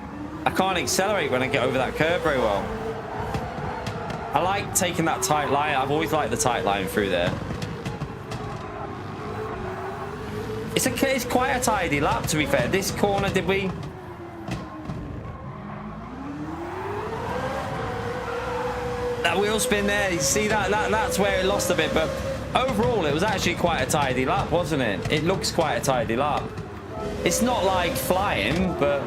I can't accelerate when I get over that curb very well. I like taking that tight line. I've always liked the tight line through there. It's quite a tidy lap, to be fair. This corner, did we? That wheel spin there, you see that's where it lost a bit, but overall it was actually quite a tidy lap, wasn't it? It looks quite a tidy lap. It's not like flying, but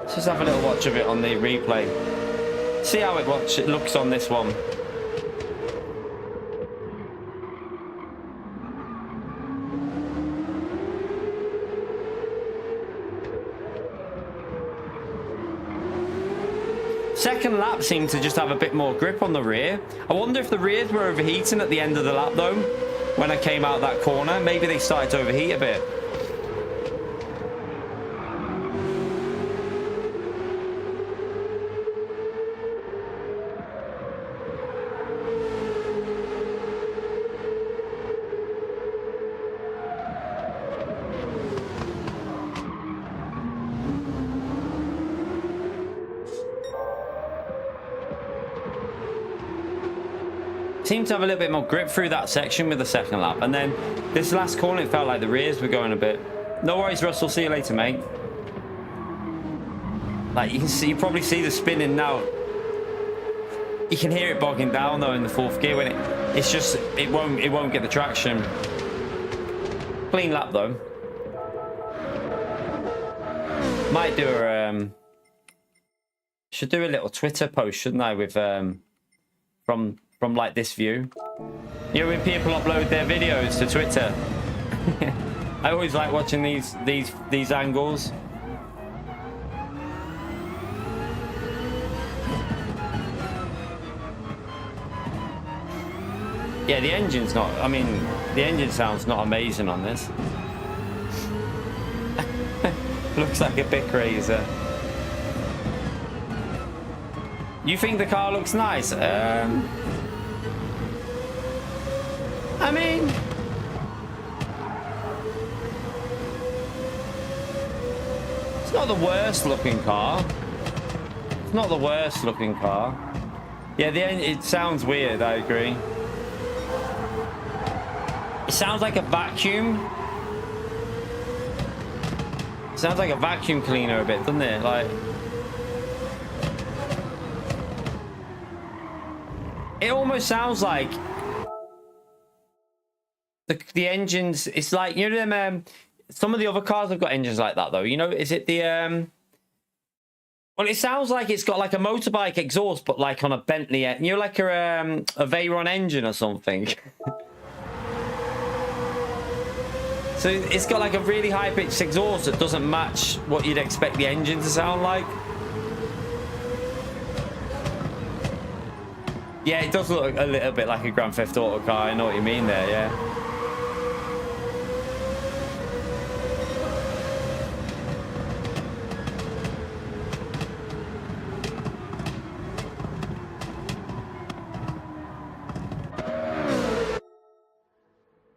let's just have a little watch of it on the replay. See how it looks on this one. Second lap seemed to just have a bit more grip on the rear. I wonder if the rears were overheating at the end of the lap though. When I came out that corner, maybe they started to overheat a bit. Seemed to have a little bit more grip through that section with the second lap, and then this last corner it felt like the rears were going a bit. No worries, Russell, see you later, mate. Like you can see, you probably see the spinning now. You can hear it bogging down though in the fourth gear when it's just it won't get the traction. Clean lap though. Might do a should do a little Twitter post, shouldn't I, with from like this view. You know, when people upload their videos to Twitter. I always like watching these angles. Yeah, the engine's not, I mean, the engine sounds not amazing on this. Looks like a bit crazy. You think the car looks nice? I mean, it's not the worst looking car. It's not the worst looking car. Yeah, it sounds weird, I agree. It sounds like a vacuum. It sounds like a vacuum cleaner a bit, doesn't it? Like, it almost sounds like the engines, it's like, you know them, some of the other cars have got engines like that though. You know, is it the well, it sounds like it's got like a motorbike exhaust, but like on a Bentley, you know, like a Veyron engine or something. So it's got like a really high-pitched exhaust that doesn't match what you'd expect the engine to sound like. Yeah, it does look a little bit like a Grand Theft Auto car. I know what you mean there, yeah.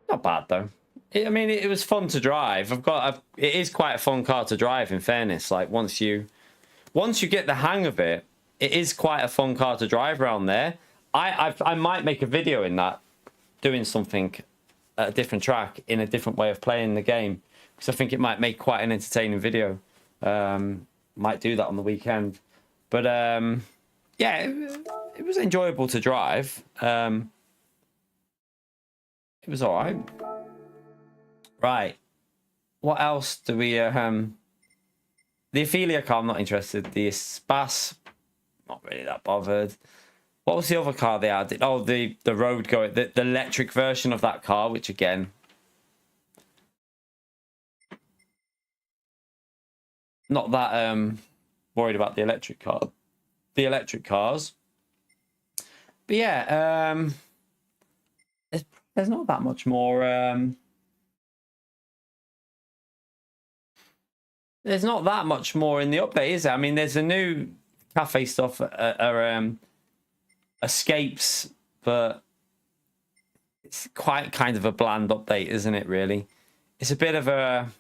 Not bad though. I mean, it was fun to drive. It is quite a fun car to drive. In fairness, like once you get the hang of it, it is quite a fun car to drive around there. I might make a video in that, doing something at a different track in a different way of playing the game, because I think it might make quite an entertaining video. Might do that on the weekend, but yeah, it was enjoyable to drive. It was all right. Right. What else do we... the Ophelia car, I'm not interested. The Spas, not really that bothered. What was the other car they had? Oh, the road going... The electric version of that car, which again... Not that worried about the electric car. The electric cars. But yeah, there's not that much more... There's not that much more in the update, is there? I mean, there's a new cafe stuff, escapes, but it's quite kind of a bland update, isn't it? Really, it's a bit of a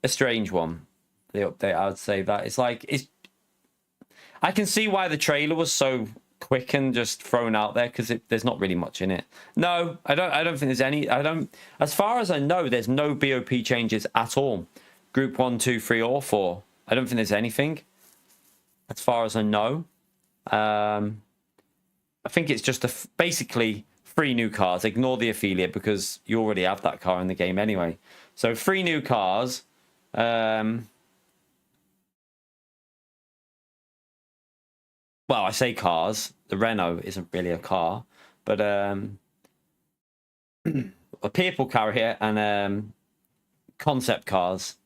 strange one. The update, I would say that it's like I can see why the trailer was so quick and just thrown out there, because there's not really much in it. No, I don't think there's any. As far as I know, there's no BOP changes at all. Group 1, 2, 3 or 4. I don't think there's anything as far as I know. I think it's just basically 3 new cars. Ignore the Ophelia because you already have that car in the game anyway. So 3 new cars. Well, I say cars. The Renault isn't really a car, but a people carrier and concept cars.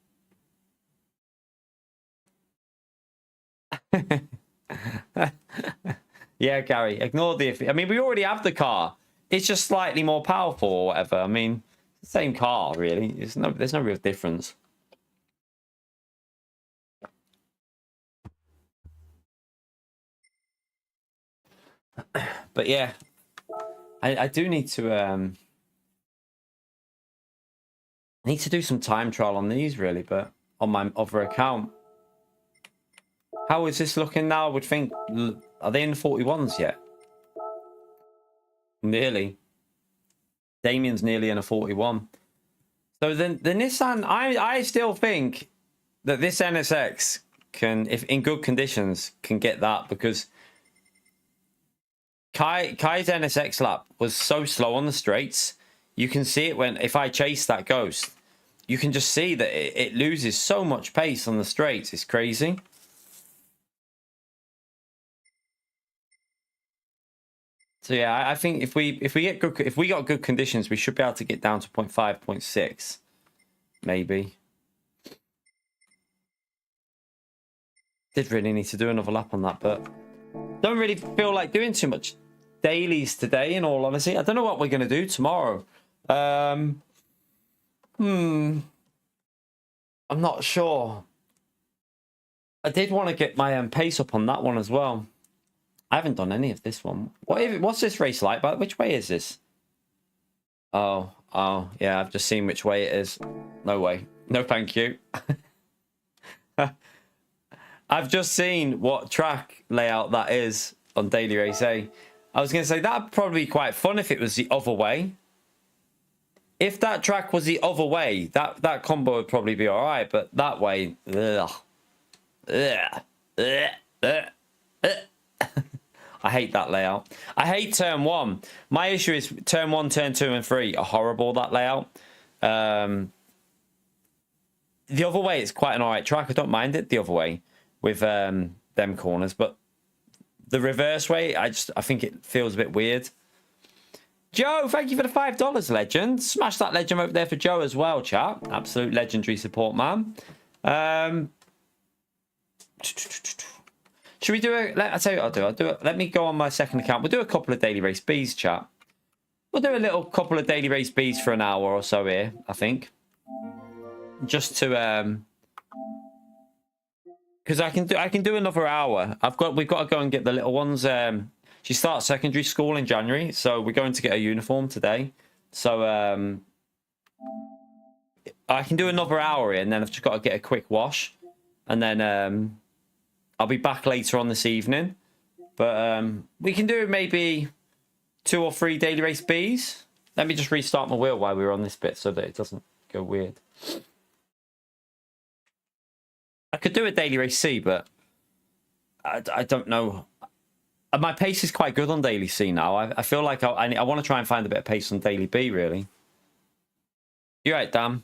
Yeah, Gary, ignore the... I mean, we already have the car. It's just slightly more powerful or whatever. I mean, same car, really. There's no real difference. But yeah, I do need to do some time trial on these, really, but on my other account. How is this looking now? I would think, are they in the 41s yet? Nearly. Damien's nearly in a 41. So the Nissan, I still think that this NSX can, if in good conditions, can get that, because Kai's NSX lap was so slow on the straights. You can see it if I chase that Ghost. You can just see that it loses so much pace on the straights. It's crazy. So yeah, I think if we got good conditions, we should be able to get down to 0.5, 0.6, maybe. Did really need to do another lap on that, but don't really feel like doing too much dailies today, in all honesty. I don't know what we're going to do tomorrow. I'm not sure. I did want to get my pace up on that one as well. I haven't done any of this one. What's this race like? But which way is this? Oh, yeah, I've just seen which way it is. No way. No, thank you. I've just seen what track layout that is on Daily Race A. I was going to say that'd probably be quite fun if it was the other way. If that track was the other way, that combo would probably be all right. But that way, ugh. I hate that layout. I hate turn 1. My issue is turn 1, turn 2, and 3 are horrible, that layout. The other way, it's quite an alright track. I don't mind it the other way with them corners, but the reverse way, I think it feels a bit weird. Joe, thank you for the $5, legend. Smash that legend over there for Joe as well, chat. Absolute legendary support, man. Should we do I'll tell you what I'll do. Let me go on my second account. We'll do a couple of daily race Bs, chat. We'll do a little couple of daily race Bs for an hour or so here, I think. Just to because I can do another hour. We've got to go and get the little ones. She starts secondary school in January, so we're going to get a uniform today. So I can do another hour here, and then I've just got to get a quick wash, and then I'll be back later on this evening. But we can do maybe 2 or 3 daily race Bs. Let me just restart my wheel while we're on this bit so that it doesn't go weird. I could do a daily race C, but I don't know. My pace is quite good on daily C now. I feel like I want to try and find a bit of pace on daily B, really. You're right, Dan.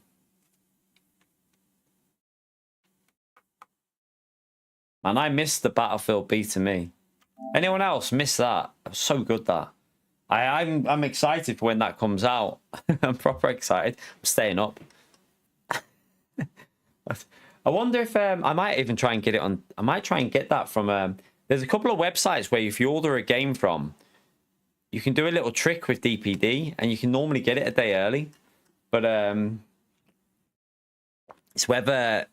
Man, I missed the Battlefield B to me. Anyone else miss that? It was so good, that. I'm excited for when that comes out. I'm proper excited. I'm staying up. I wonder if I might even try and get it on. I might try and get that from. There's a couple of websites where if you order a game from, you can do a little trick with DPD, and you can normally get it a day early. But it's whether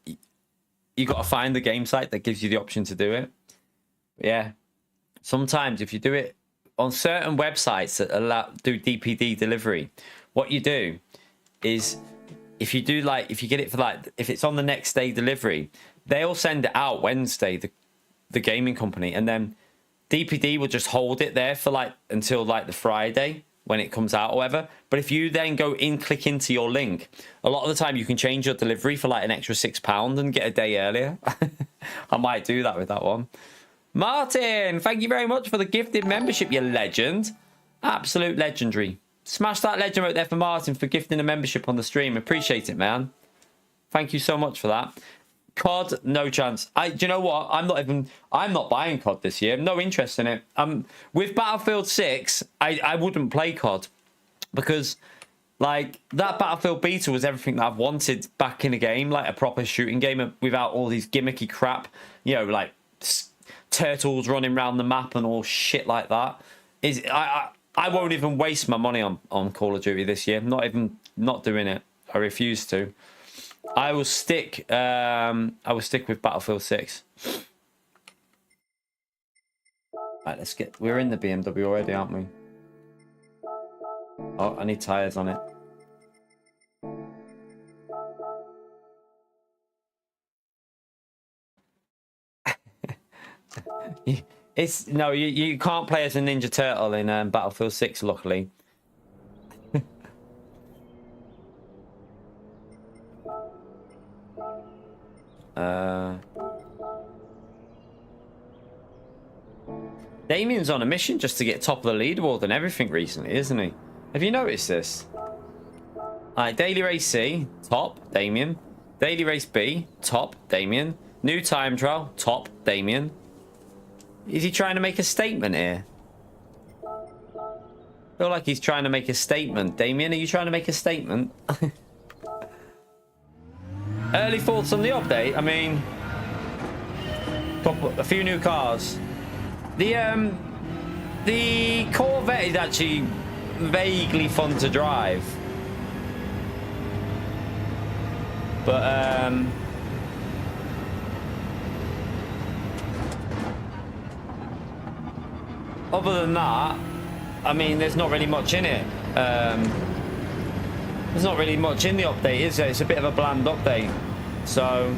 you got to find the game site that gives you the option to do it. But yeah, sometimes if you do it on certain websites that do DPD delivery, what you do is if you get it for if it's on the next day delivery, they'll send it out Wednesday, the gaming company, and then DPD will just hold it there for until the Friday when it comes out or whatever. But if you then click into your link, a lot of the time you can change your delivery for an extra £6 and get a day earlier. I might do that with that one. Martin, thank you very much for the gifted membership, you legend. Absolute legendary. Smash that legend out there for Martin for gifting a membership on the stream. Appreciate it, man. Thank you so much for that. COD, no chance. Do you know what? I'm not buying COD this year. No interest in it. With Battlefield 6, I wouldn't play COD because that Battlefield beta was everything that I've wanted back in a game, like a proper shooting game without all these gimmicky crap, turtles running around the map and all shit like that. I won't even waste my money on Call of Duty this year. Not doing it. I refuse to. I will stick with Battlefield 6. Right, we're in the BMW already, aren't we? Oh, I need tires on it. You can't play as a Ninja Turtle in Battlefield 6, luckily. Damien's on a mission just to get top of the leaderboard and everything recently, isn't he? Have you noticed this? Alright, Daily Race C, top, Damien. Daily Race B, top, Damien. New time trial, top, Damien. Is he trying to make a statement here? I feel like he's trying to make a statement. Damien, are you trying to make a statement? Early thoughts on the update? I mean, a few new cars. The Corvette is actually vaguely fun to drive. But other than that, I mean, there's not really much in it. There's not really much in the update, is there? It's a bit of a bland update. So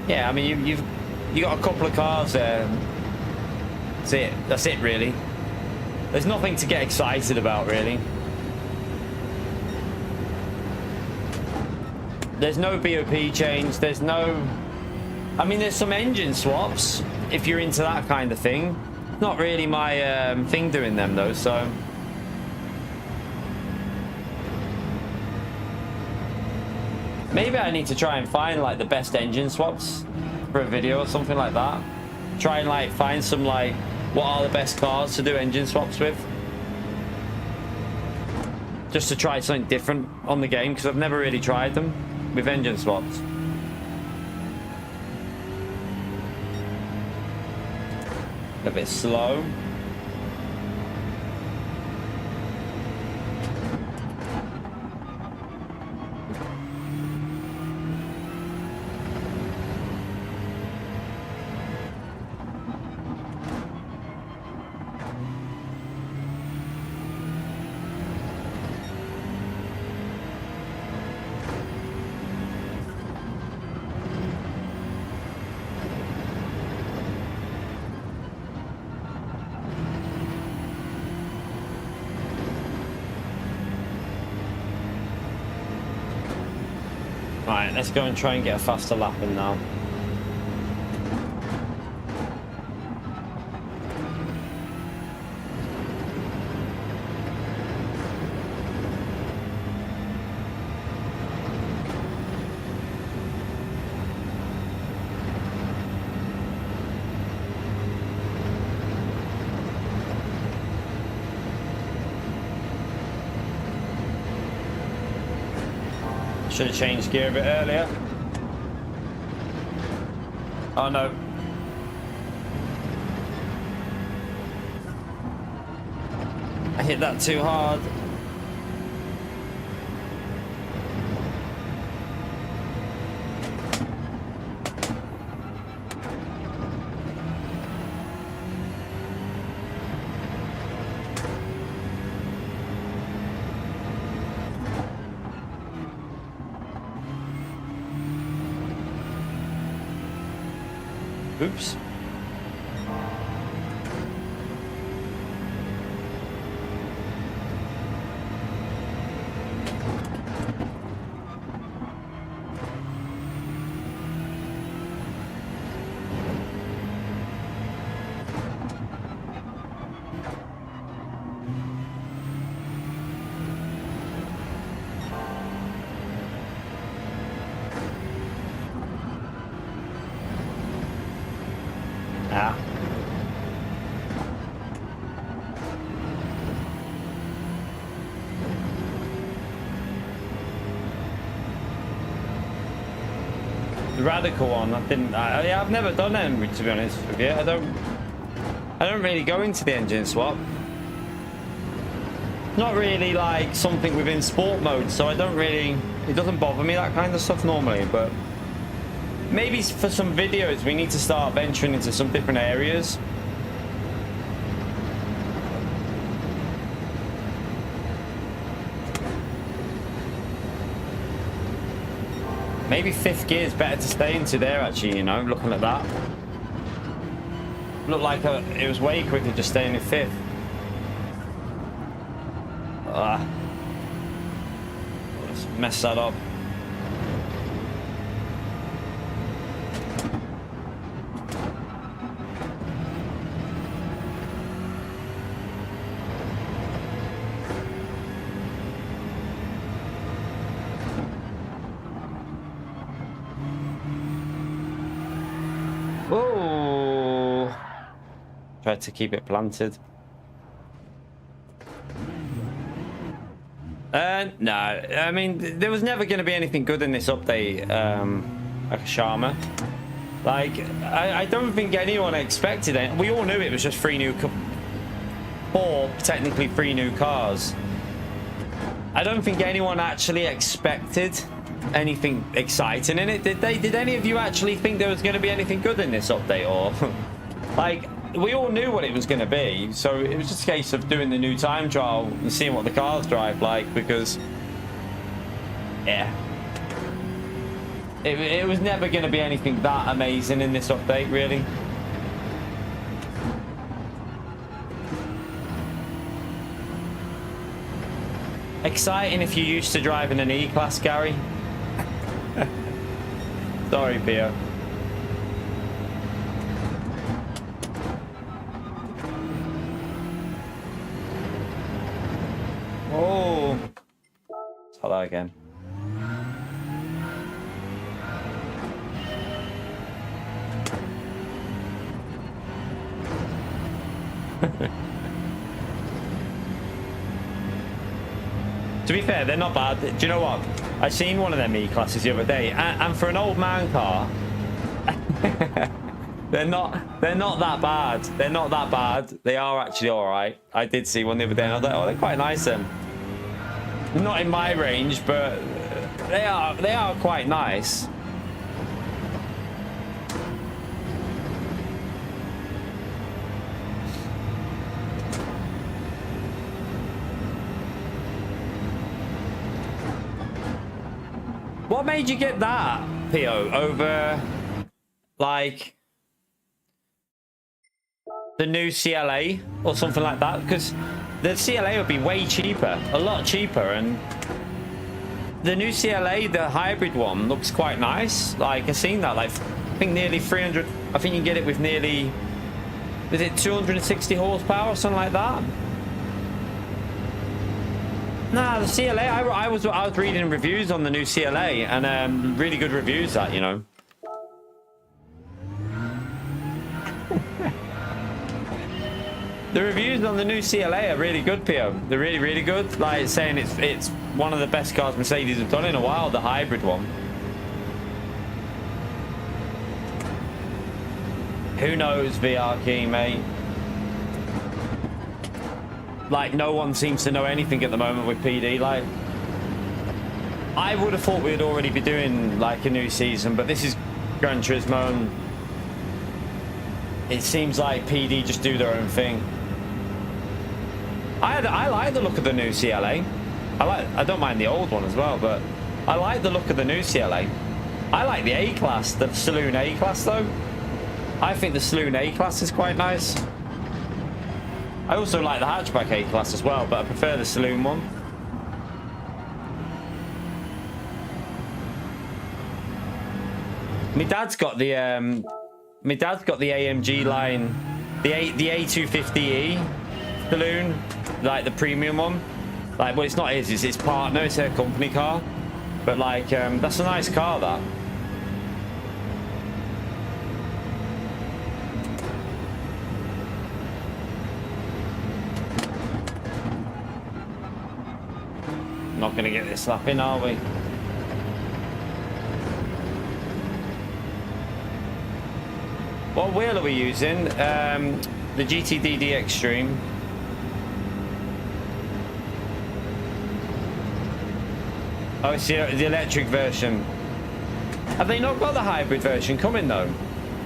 yeah, I mean, you got a couple of cars there. That's it really. There's nothing to get excited about, really. There's no BOP change. There's no... I mean, there's some engine swaps. if you're into that kind of thing. Not really my thing doing them though, so. Maybe I need to try and find like the best engine swaps for a video or something like that. Try and like find some like what are the best cars to do engine swaps with. Just to try something different on the game, because I've never really tried them with engine swaps. A bit slow. Right, let's go and try and get a faster lap in now. Should have changed gear a bit earlier. Oh no. I hit that too hard. Oops. Ah. The radical one, I've never done them, to be honest with you. I don't really go into the engine swap. Not really like something within sport mode, so I don't really, it doesn't bother me, that kind of stuff normally, but maybe for some videos we need to start venturing into some different areas. Maybe fifth gear is better to stay into there, actually, you know, looking at that. Looked like it was way quicker just staying in fifth. Let's mess that up. Oh, tried to keep it planted. No, I mean, there was never going to be anything good in this update, like a Sharma. Like, I don't think anyone expected it. We all knew it was just four technically three new cars. I don't think anyone actually expected anything exciting in it, did they? Did any of you actually think there was going to be anything good in this update, or like, we all knew what it was going to be, so it was just a case of doing the new time trial and seeing what the cars drive like, because yeah, it was never going to be anything that amazing in this update, really. Exciting if you're used to driving an E-Class, Gary. Sorry, Pio. Hello again. To be fair, they're not bad. Do you know what? I seen one of them E-classes the other day, and for an old man car, they're not that bad. They're not that bad. They are actually all right. I did see one the other day, and I was like, oh, they're quite nice then. Not in my range, but they are quite nice. What made you get that, Pio, over like the new CLA or something like that? Because the CLA would be way cheaper, a lot cheaper, and the new CLA, the hybrid one, looks quite nice. Like, I've seen that, like, I think nearly 300, I think you can get it with nearly, is it 260 horsepower or something like that? Nah, the CLA, I was reading reviews on the new CLA, and really good reviews, that, you know. The reviews on the new CLA are really good, Pio. They're really, really good. Like, saying it's one of the best cars Mercedes have done in a while, the hybrid one. Who knows, VR Key, mate? Like, no one seems to know anything at the moment with PD. Like, I would have thought we'd already be doing, like, a new season, but this is Gran Turismo, and it seems like PD just do their own thing. I like the look of the new CLA. I don't mind the old one as well, but I like the look of the new CLA. I like the A-Class, the Saloon A-Class, though. I think the Saloon A-Class is quite nice. I also like the hatchback A-Class as well, but I prefer the Saloon one. My dad's got the AMG line, the A250E Saloon, like the premium one. Like, well, it's not his, it's his partner, it's her company car. But like, that's a nice car, that. Not gonna get this lap in, are we? What wheel are we using? The GTDD Extreme. Oh, it's the electric version. Have they not got the hybrid version coming though?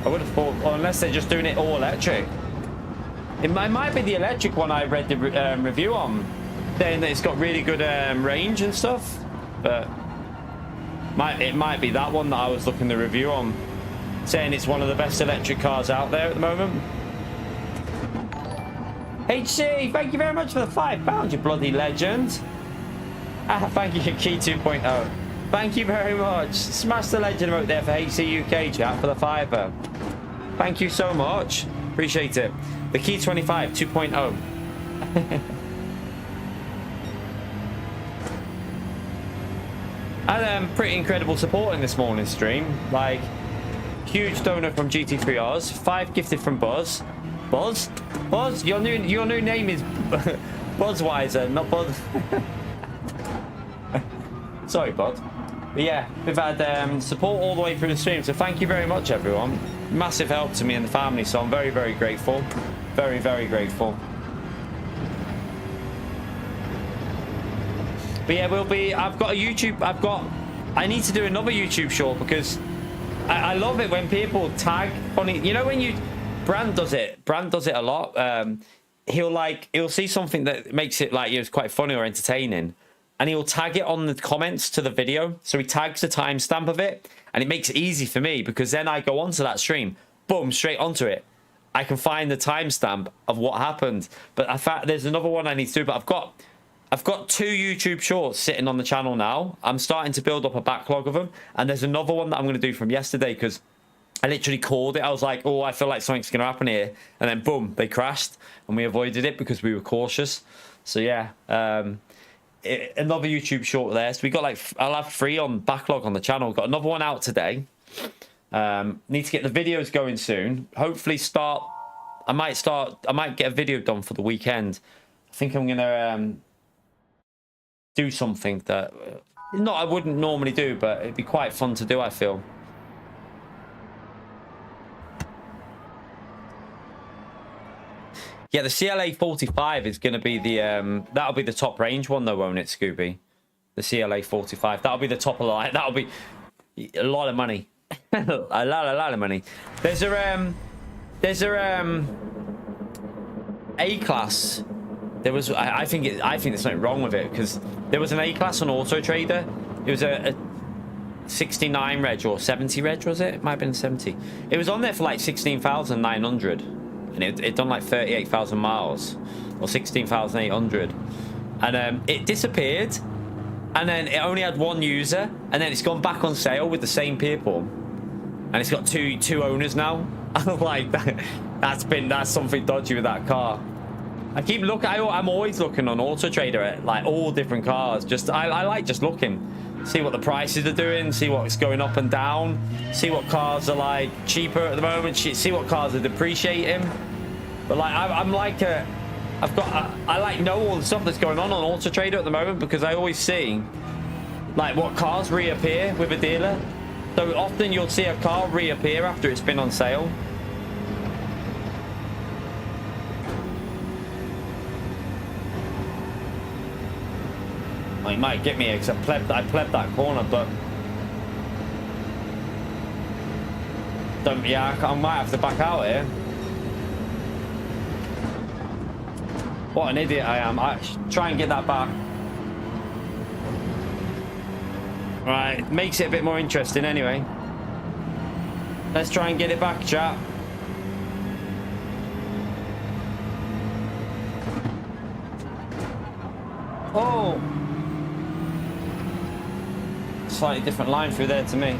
I would have thought, or unless they're just doing it all electric. It might be the electric one I read the review on, saying that it's got really good range and stuff, but it might be that one that I was looking the review on, saying it's one of the best electric cars out there at the moment. HC, thank you very much for the £5, you bloody legend. Thank you, Key 2.0. Thank you very much. Smash the legend emote there for HC UK chat for the £5. Thank you so much. Appreciate it. The Key 25 2.0. And pretty incredible support in this morning's stream. Like, huge donor from GT3Rs, 5 gifted from Buzz. Buzz, your new name is Buzzweiser, not Buzz. Sorry, Bud. But yeah, we've had support all the way through the stream, so thank you very much, everyone. Massive help to me and the family, so I'm very, very grateful. Very, very grateful. But yeah, I've got a YouTube, I need to do another YouTube short, because I love it when people tag funny, you know, when Brand does it a lot. He'll see something that makes it like, it's quite funny or entertaining, and he'll tag it on the comments to the video. So he tags the timestamp of it, and it makes it easy for me, because then I go onto that stream, boom, straight onto it. I can find the timestamp of what happened. But in fact, there's another one I need to do, but I've got 2 YouTube shorts sitting on the channel now. I'm starting to build up a backlog of them, and there's another one that I'm going to do from yesterday, because I literally called it. I was like, oh, I feel like something's going to happen here, and then boom, they crashed, and we avoided it because we were cautious. So yeah, another YouTube short there. So we got like, I'll have 3 on backlog on the channel. Got another one out today. Need to get the videos going soon. Hopefully I might get a video done for the weekend. I think I'm gonna do something that I wouldn't normally do, but it'd be quite fun to do, I feel. Yeah, the CLA 45 is going to be the that'll be the top range one though, won't it, Scooby? The CLA 45, that'll be the top of the line. That'll be a lot of money. a lot of money. There's a A class. There was I think there's something wrong with it, because there was an A class on Auto Trader. It was a 69 reg or 70 reg, was it? It might have been 70. It was on there for like 16,900, and it done like 38,000 miles or 16,800, and it disappeared, and then it only had 1 user, and then it's gone back on sale with the same people, and it's got two owners now. I'm like, that's something dodgy with that car. I keep looking. I'm always looking on Auto Trader at like all different cars. I like just looking, see what the prices are doing, see what's going up and down, see what cars are like cheaper at the moment, see what cars are depreciating. But like I like know all the stuff that's going on Auto Trader at the moment, because I always see like what cars reappear with a dealer. So often you'll see a car reappear after it's been on sale. He might get me because I plebed that corner, but I might have to back out here. What an idiot I am. I try and get that back. Right, makes it a bit more interesting anyway. Let's try and get it back, chat. Oh! Slightly different line through there to me.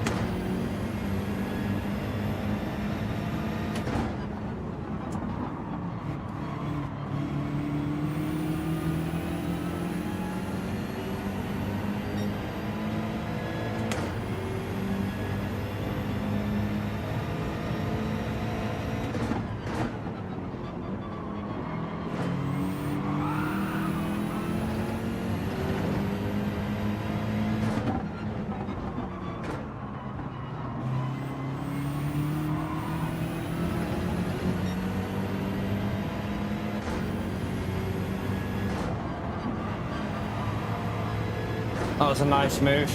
That was a nice move.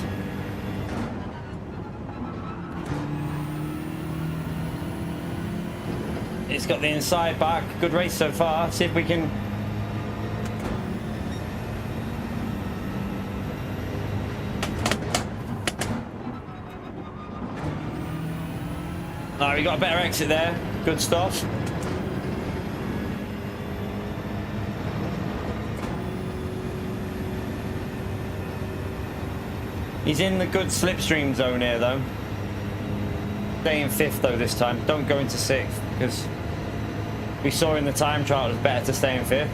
It's got the inside back. Good race so far. See if we can... Alright, we got a better exit there. Good stuff. He's in the good slipstream zone here, though. Stay in 5th, though, this time. Don't go into 6th, because we saw in the time trial it was better to stay in 5th.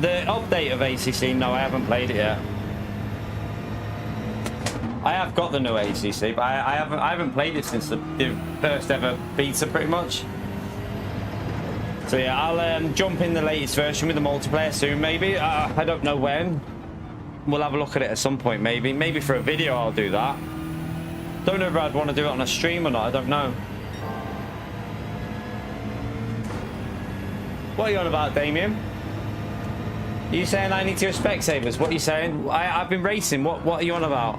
The update of ACC, no, I haven't played it yet. I have got the new ACC, but I haven't played it since the first ever beta, pretty much. So yeah, I'll jump in the latest version with the multiplayer soon, maybe. I don't know when. We'll have a look at it at some point, maybe. Maybe for a video I'll do that. Don't know if I'd want to do it on a stream or not, I don't know. What are you on about, Damien? Are you saying I need to go Specsavers? What are you saying? I've been racing. What are you on about?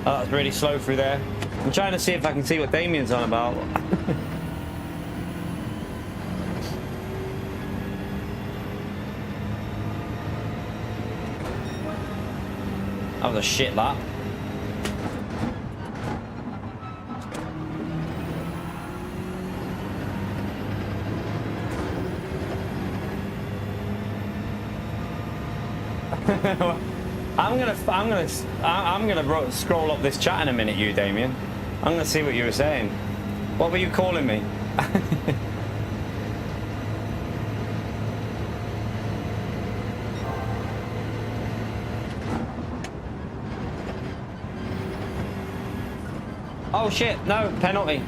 Oh, that's really slow through there. I'm trying to see if I can see what Damien's on about. That was a shit lap. I'm gonna scroll up this chat in a minute, you Damien. I'm gonna see what you were saying. What were you calling me? Oh shit, no, penalty.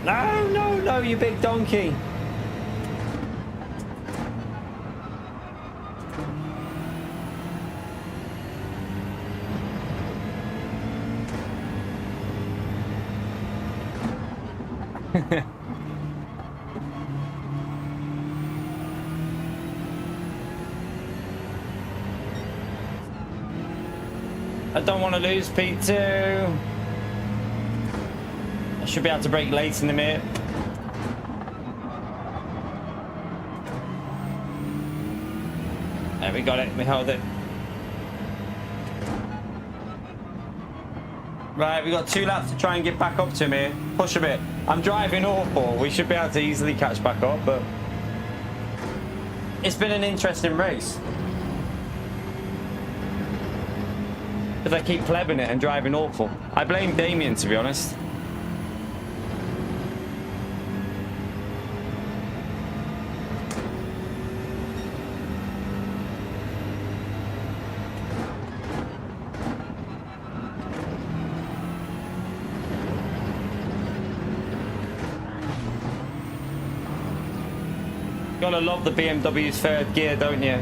No, no, no, you big donkey. I don't want to lose P2. I should be able to brake late in the minute. There, we got it. We held it. Right, we got 2 laps to try and get back up to him here. Push a bit. I'm driving awful. We should be able to easily catch back up, but it's been an interesting race. Because I keep plebbing it and driving awful. I blame Damien, to be honest. Gotta love the BMW's third gear, don't you?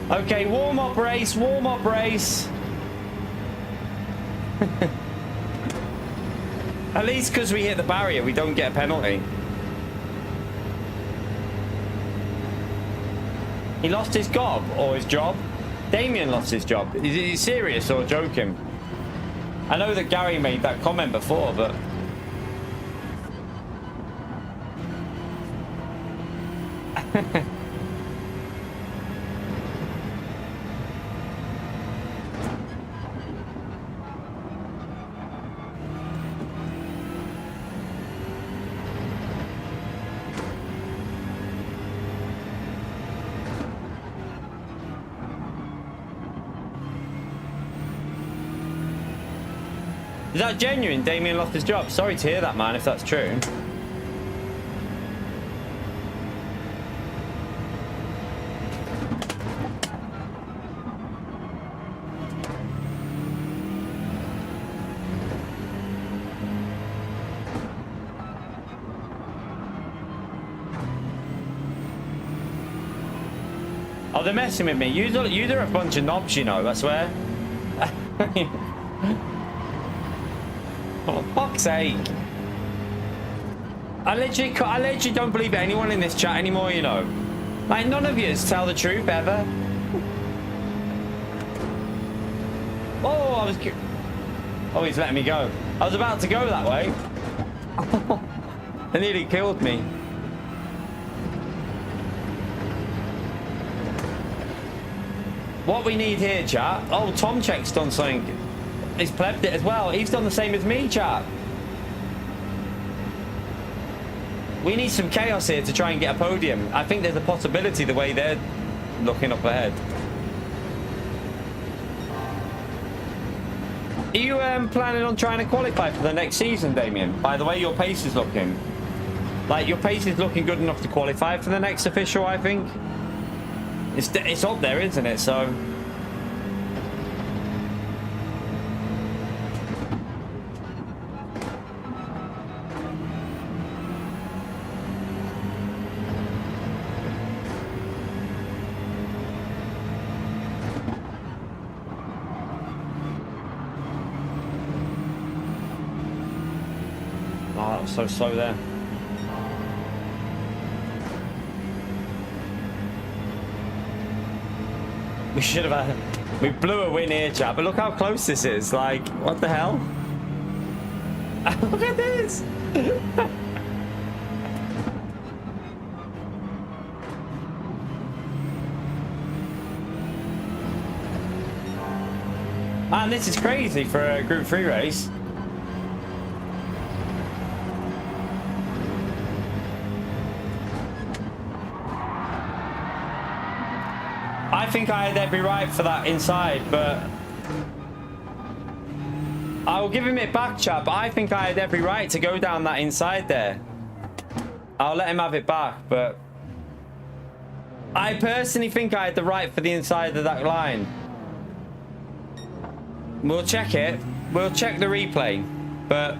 Okay, warm-up race, warm-up race. At least because we hit the barrier, we don't get a penalty. He lost his gob, or his job. Damien lost his job. Is he serious or joking? I know that Gary made that comment before, but... Is that genuine? Damien lost his job. Sorry to hear that, man, if that's true. Oh, they're messing with me. You're a bunch of knobs, you know, I swear. For fuck's sake. I literally don't believe anyone in this chat anymore, you know. Like, none of you tell the truth ever. Oh, oh, he's letting me go. I was about to go that way. They nearly killed me. What we need here, chat. Oh, Tom Check's done something. He's plebbed it as well. He's done the same as me, chat. We need some chaos here to try and get a podium. I think there's a possibility the way they're looking up ahead. Are you planning on trying to qualify for the next season, Damien? By the way, your pace is looking... Like, your pace is looking good enough to qualify for the next official, I think. It's up there, isn't it? So... Oh, that was so slow there. We should have had... We blew a win here, chat, but look how close this is. Like, what the hell? Look at this! Man, this is crazy for a Group 3 race. I think I had every right for that inside, but I will give him it back, chap. I think I had every right to go down that inside there. I'll let him have it back, but I personally think I had the right for the inside of that line. We'll check it. We'll check the replay, but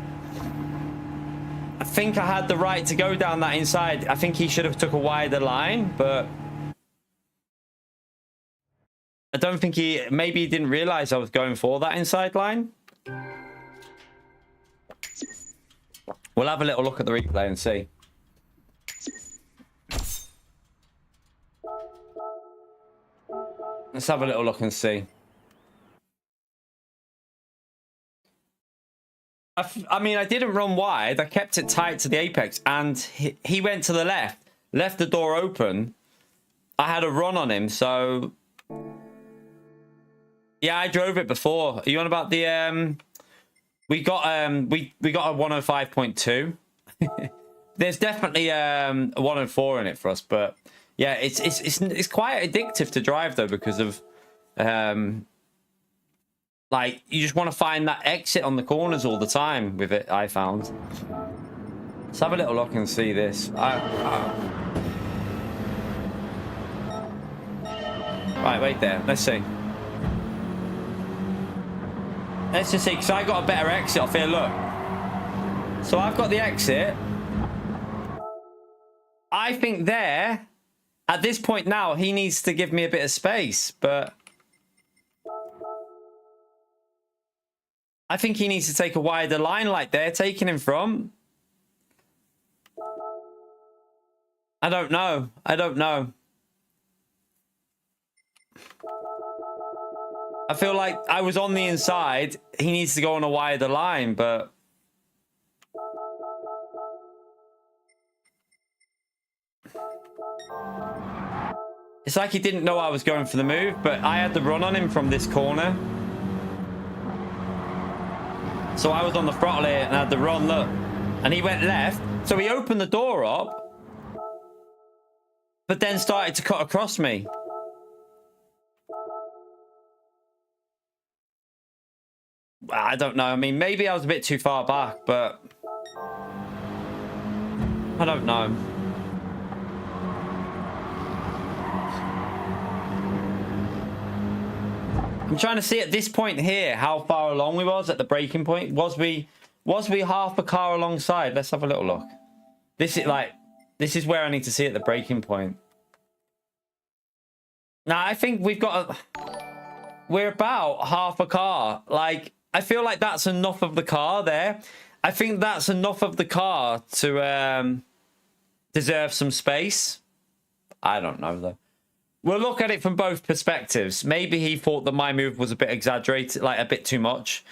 I think I had the right to go down that inside. I think he should have took a wider line, but I don't think maybe he didn't realize I was going for that inside line. We'll have a little look at the replay and see. Let's have a little look and see. I mean, I didn't run wide. I kept it tight to the apex, and he went to the left the door open. I had a run on him, so yeah, I drove it before. Are you on about the we got a 105.2. There's definitely a 104 in it for us, but yeah, it's quite addictive to drive though, because of like, you just want to find that exit on the corners all the time with it, I found. Let's have a little look and see this. Right, wait there. Let's see. Let's just see, because I got a better exit off here. Look. So I've got the exit. I think there, at this point now, he needs to give me a bit of space, but I think he needs to take a wider line like they're taking him from. I don't know. I don't know. I feel like I was on the inside. He needs to go on a wider line, but it's like he didn't know I was going for the move, but I had the run on him from this corner. So I was on the throttle here and had the run, look. And he went left. So he opened the door up, but then started to cut across me. I don't know. I mean, maybe I was a bit too far back, but I don't know. I'm trying to see at this point here how far along we was at the braking point. Was we half a car alongside? Let's have a little look. This is where I need to see at the braking point. Now I think we're about half a car. Like, I feel like that's enough of the car there. I think that's enough of the car to deserve some space. I don't know though. We'll look at it from both perspectives. Maybe he thought that my move was a bit exaggerated, like a bit too much.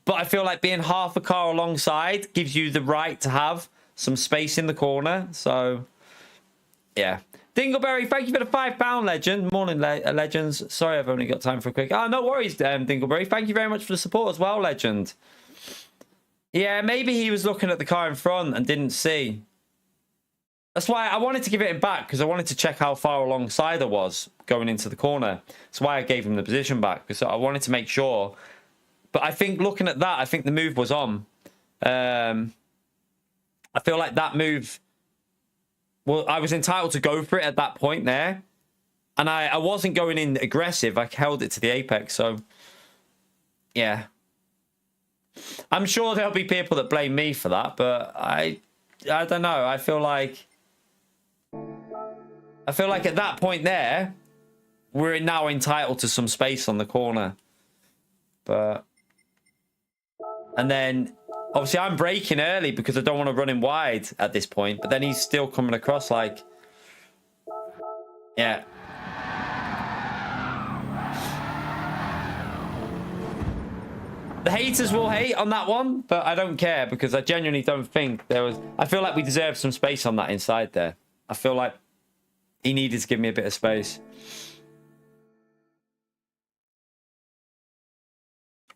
But I feel like being half a car alongside gives you the right to have some space in the corner. So, yeah. Dingleberry, thank you for the £5 legend. Morning, legends. Sorry, I've only got time for a quick... Oh, no worries, Dingleberry. Thank you very much for the support as well, legend. Yeah, maybe he was looking at the car in front and didn't see. That's why I wanted to give it back, because I wanted to check how far alongside I was going into the corner. That's why I gave him the position back, because I wanted to make sure. But I think looking at that, I think the move was on. I feel like that move... Well, I was entitled to go for it at that point there. And I wasn't going in aggressive. I held it to the apex, so... Yeah. I'm sure there'll be people that blame me for that, but I don't know. I feel like at that point there, we're now entitled to some space on the corner. But... And then, obviously, I'm braking early because I don't want to run him wide at this point. But then he's still coming across like... Yeah. The haters will hate on that one, but I don't care because I genuinely don't think there was... I feel like we deserve some space on that inside there. I feel like he needed to give me a bit of space.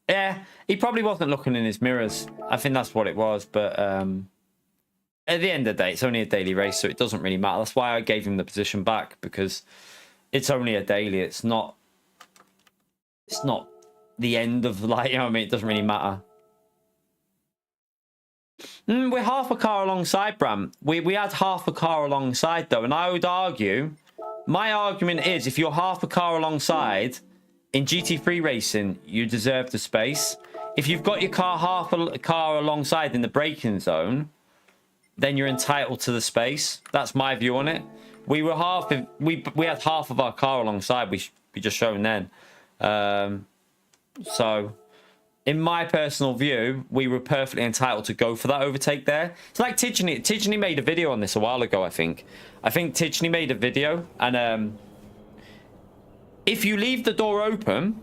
Yeah, he probably wasn't looking in his mirrors. I think that's what it was. But at the end of the day, it's only a daily race, so it doesn't really matter. That's why I gave him the position back, because it's only a daily. It's not the end of, like, you know what I mean? It doesn't really matter. We're half a car alongside, Bram. We had half a car alongside, though, and I would argue, my argument is, if you're half a car alongside in GT3 racing, you deserve the space. If you've got your car half a car alongside in the braking zone, then you're entitled to the space. That's my view on it. We were half. We had half of our car alongside. We just shown then. So, in my personal view, we were perfectly entitled to go for that overtake there. It's like Tidgeny. Tidgeny made a video on this a while ago, I think. I think Tidgeny made a video, and if you leave the door open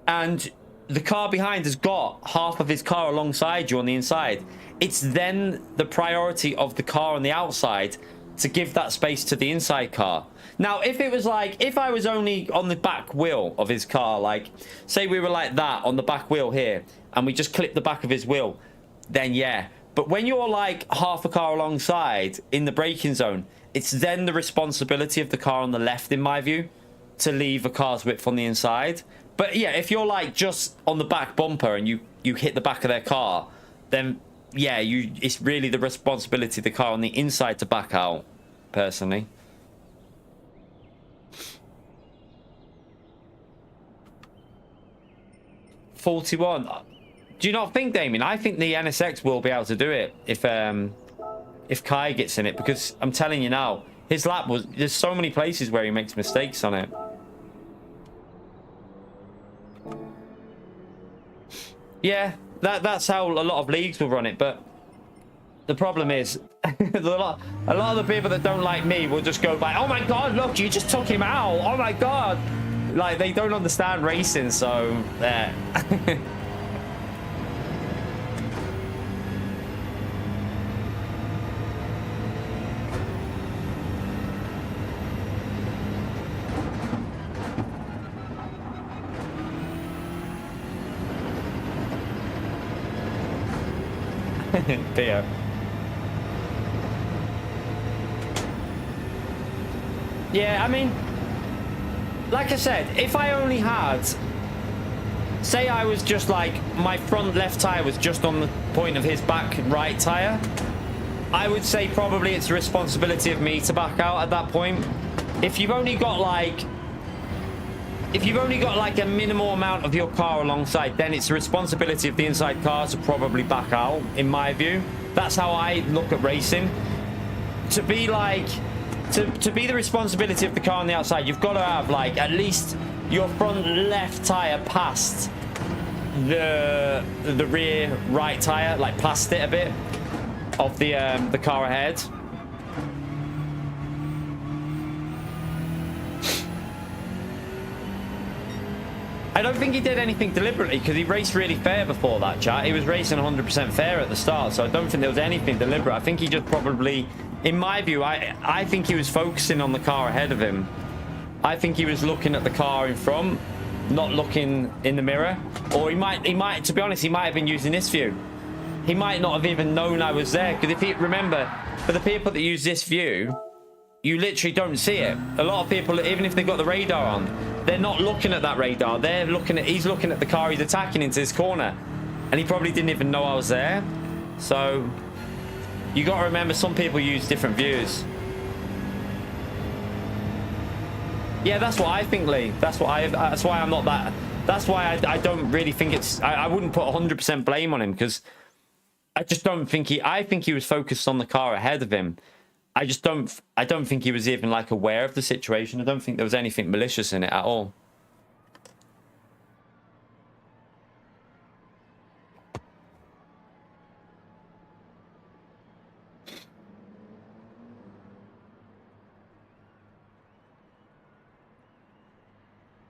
and the car behind has got half of his car alongside you on the inside, it's then the priority of the car on the outside to give that space to the inside car. Now, if it was like, if I was only on the back wheel of his car, like, say we were like that on the back wheel here, and we just clipped the back of his wheel, then yeah. But when you're like half a car alongside in the braking zone, it's then the responsibility of the car on the left, in my view, to leave a car's width on the inside. But yeah, if you're like just on the back bumper and you hit the back of their car, then yeah, it's really the responsibility of the car on the inside to back out, personally. $41. Do you not think, Damien? I think the NSX will be able to do it if Kai gets in it, because I'm telling you now, his lap was, there's so many places where he makes mistakes on it. Yeah, that's how a lot of leagues will run it, but the problem is a lot of the people that don't like me will just go by, oh my god, look, you just took him out, oh my god. Like, they don't understand racing, so yeah. Theo. Yeah, I mean, like I said, if I only had, say I was just like, my front left tire was just on the point of his back right tire, I would say probably it's the responsibility of me to back out at that point. If you've only got like a minimal amount of your car alongside, then it's the responsibility of the inside car to probably back out, in my view. That's how I look at racing. To be like, to be the responsibility of the car on the outside, you've got to have like at least your front left tire past the rear right tire, like past it a bit of the car ahead. I don't think he did anything deliberately, because he raced really fair before that, chat. He was racing 100% fair at the start, so I don't think there was anything deliberate. I think he just probably, in my view, I think he was focusing on the car ahead of him. I think he was looking at the car in front, not looking in the mirror. Or he might, to be honest, he might have been using this view. He might not have even known I was there, because if he, remember, for the people that use this view, you literally don't see it. A lot of people, even if they've got the radar on, they're not looking at that radar. They're looking at, he's looking at the car he's attacking into his corner. And he probably didn't even know I was there. So, you got to remember, some people use different views. Yeah, that's what I think, Lee. That's why I'm not that. That's why I don't really think it's, I wouldn't put 100% blame on him, because I just don't think I think he was focused on the car ahead of him. I don't think he was even like aware of the situation. I don't think there was anything malicious in it at all.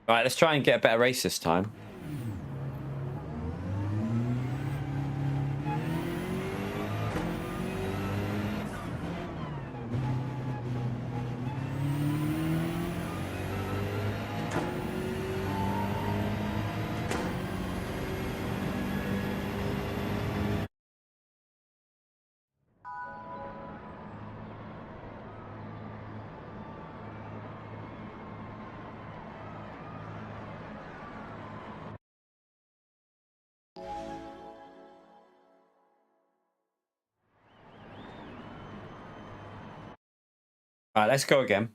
All right, let's try and get a better race this time. All right, let's go again.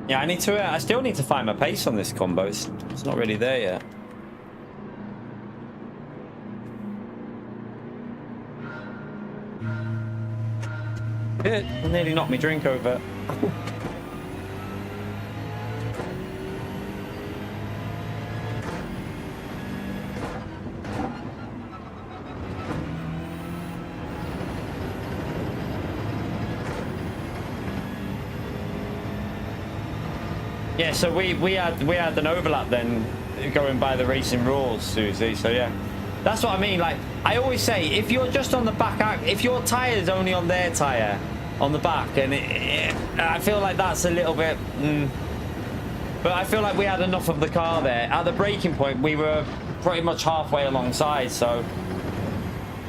Yeah, I still need to find my pace on this combo. It's not really there yet. Good. Nearly knocked me drink over. Yeah, so we had an overlap then, going by the racing rules, Susie. So yeah, that's what I mean. Like I always say, if you're just on the back, if your tire's only on their tire, on the back, and I feel like that's a little bit. But I feel like we had enough of the car there. At the braking point, we were pretty much halfway alongside. So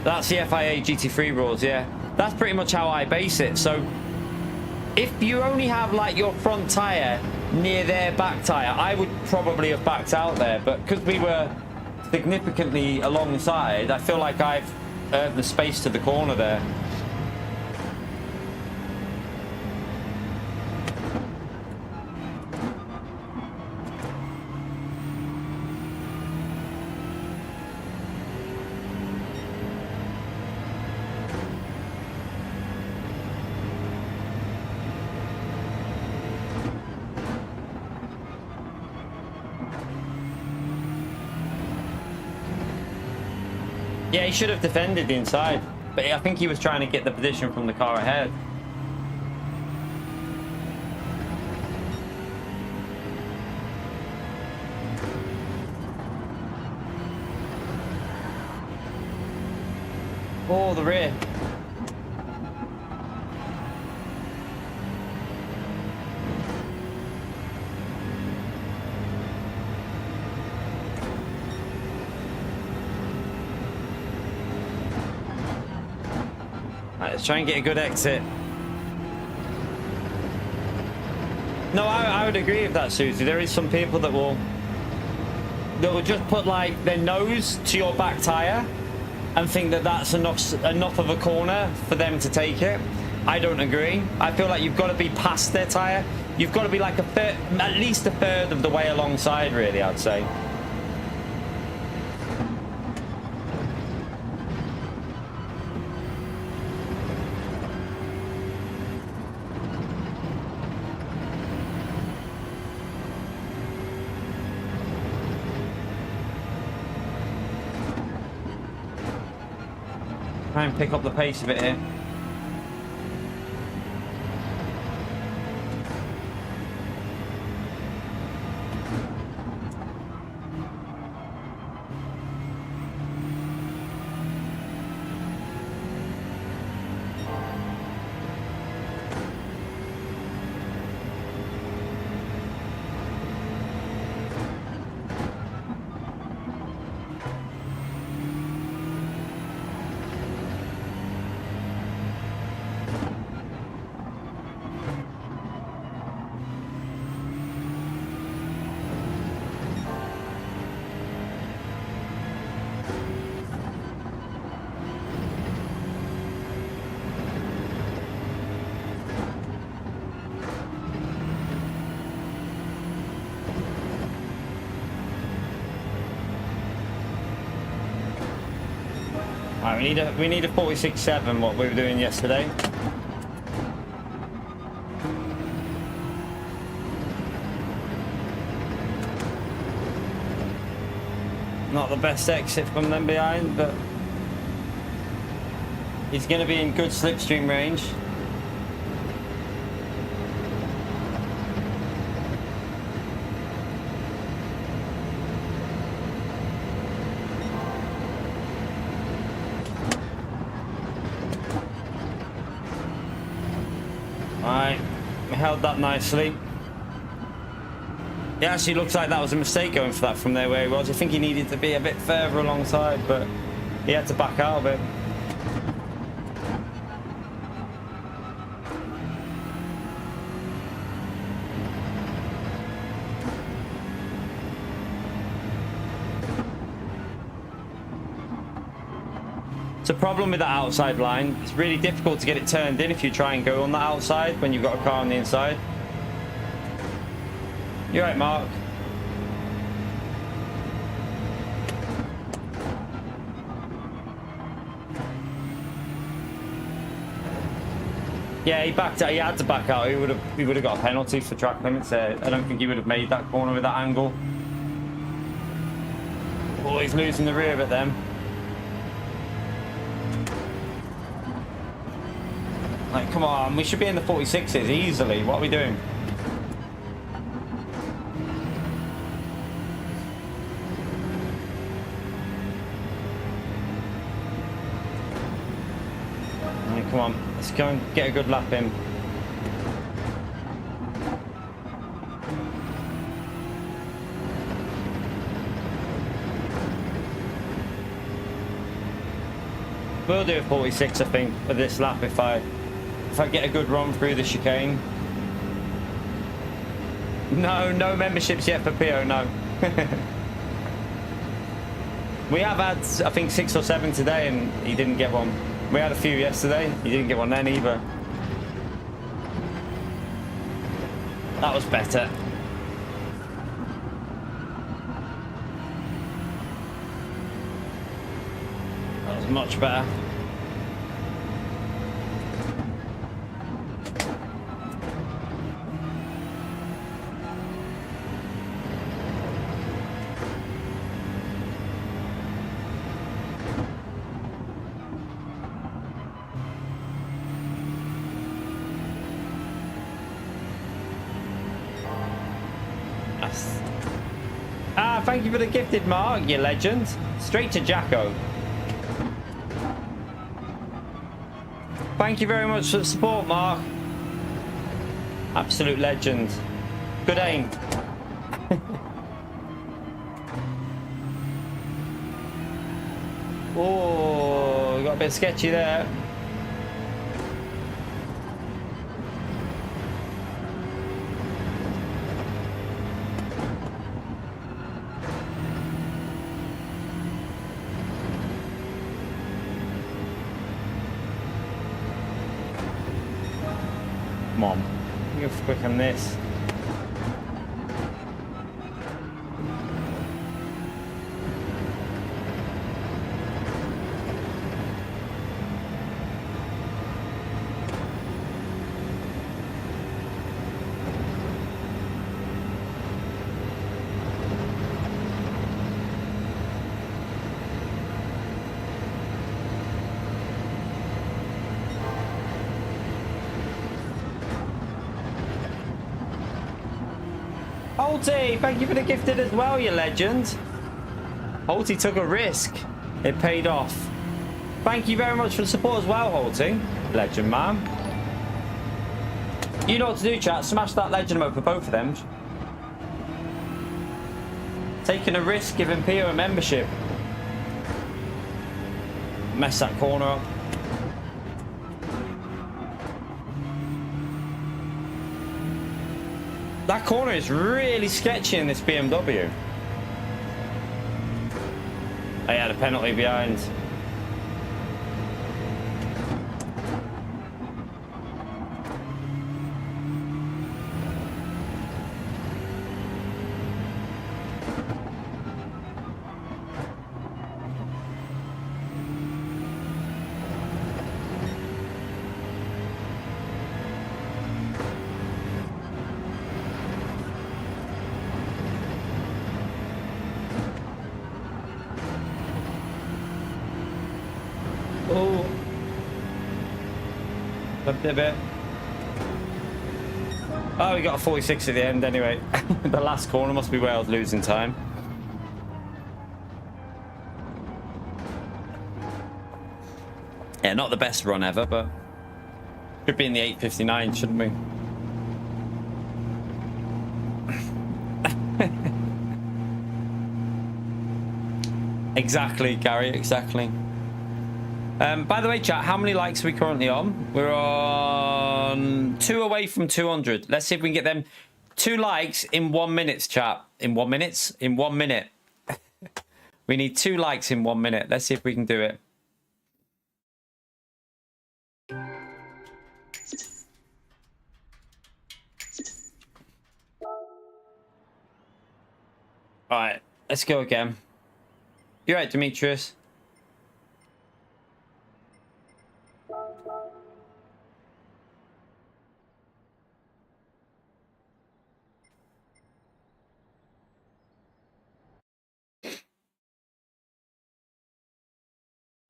that's the FIA GT3 rules. Yeah, that's pretty much how I base it. So if you only have like your front tire near their back tire, I would probably have backed out there, but because we were significantly alongside, I feel like I've earned the space to the corner there. Yeah, he should have defended the inside, but I think he was trying to get the position from the car ahead. Oh, the rear. Let's try and get a good exit. No, I would agree with that, Susie. There is some people that will just put like their nose to your back tire and think that that's enough of a corner for them to take it. I don't agree. I feel like you've got to be past their tire. You've got to be like at least a third of the way alongside, really, I'd say. Try and pick up the pace a bit here. Alright, we need a 46.7, what we were doing yesterday. Not the best exit from them behind, but he's going to be in good slipstream range. held that nicely. It actually looks like that was a mistake going for that from there where he was. I think he needed to be a bit further alongside, but he had to back out of it. It's a problem with that outside line. It's really difficult to get it turned in if you try and go on the outside when you've got a car on the inside. You're right, Mark. Yeah, he backed out. He had to back out. He would have got a penalty for track limits there. I don't think he would have made that corner with that angle. Oh, he's losing the rear bit then. Like, come on, we should be in the 46s easily. What are we doing? Right, come on, let's go and get a good lap in. We'll do a 46, I think, for this lap if I get a good run through the chicane. No memberships yet for PO, no. We have had, I think, 6 or 7 today and he didn't get one. We had a few yesterday, he didn't get one then either. That was better. That was much better. Thank you for the gifted, Mark, you legend. Straight to Jacko. Thank you very much for the support, Mark. Absolute legend. Good aim. Oh, got a bit sketchy there. Come on, you're quick on this. Holty, thank you for the gifted as well, you legend. Holty took a risk. It paid off. Thank you very much for the support as well, Holty. Legend, man. You know what to do, chat. Smash that legend mode for both of them. Taking a risk, giving Pio a membership. Mess that corner up. That corner is really sketchy in this BMW. I had a penalty behind. A bit. Oh, we got a 46 at the end anyway. The last corner must be where I was losing time. Yeah, not the best run ever, but should be in the 8:59, shouldn't we? Exactly, Gary, exactly. By the way, chat, how many likes are we currently on? We're on 2 away from 200. Let's see if we can get them 2 likes in 1 minute, chat. In 1 minute? In 1 minute. We need 2 likes in 1 minute. Let's see if we can do it. All right, let's go again. You right, Demetrius?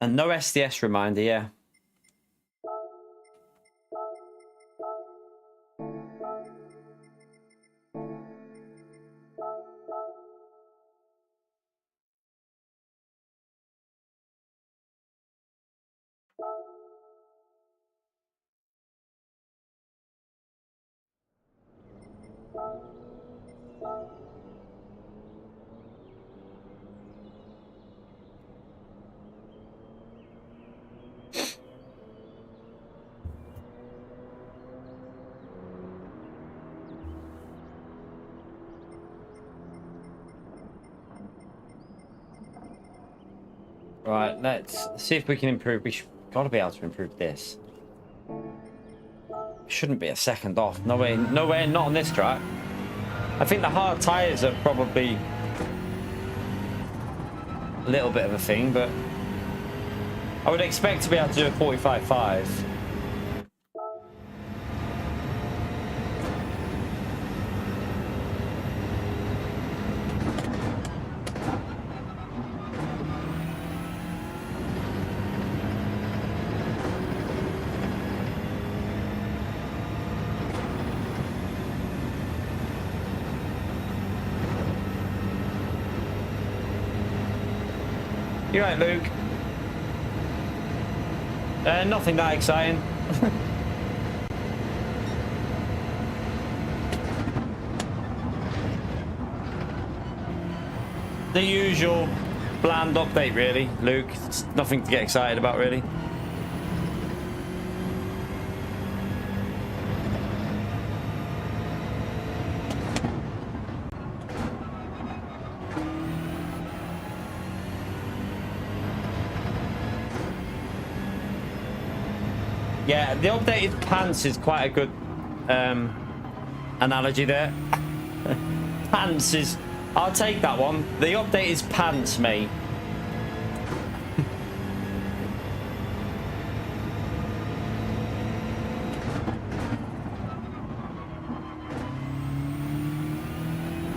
And no SDS reminder, yeah. Right, let's see if we can improve. We should gotta be able to improve this. Shouldn't be a second off. No way, not on this track. I think the hard tires are probably a little bit of a thing, but I would expect to be able to do a 45.5. You right, Luke? Nothing that exciting. The usual bland update, really, Luke. It's nothing to get excited about, really. Yeah, the updated pants is quite a good analogy there. Pants is... I'll take that one. The update is pants, mate.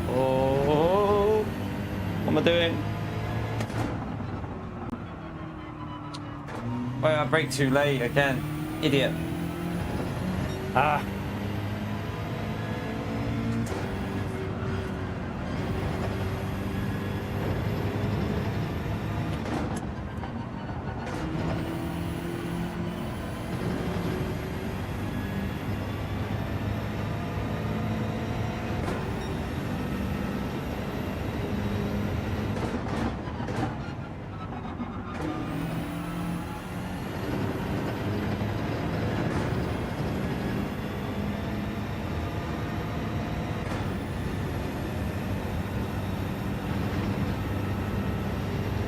Oh, what am I doing? Wait, I brake too late again. Idiot. Ah.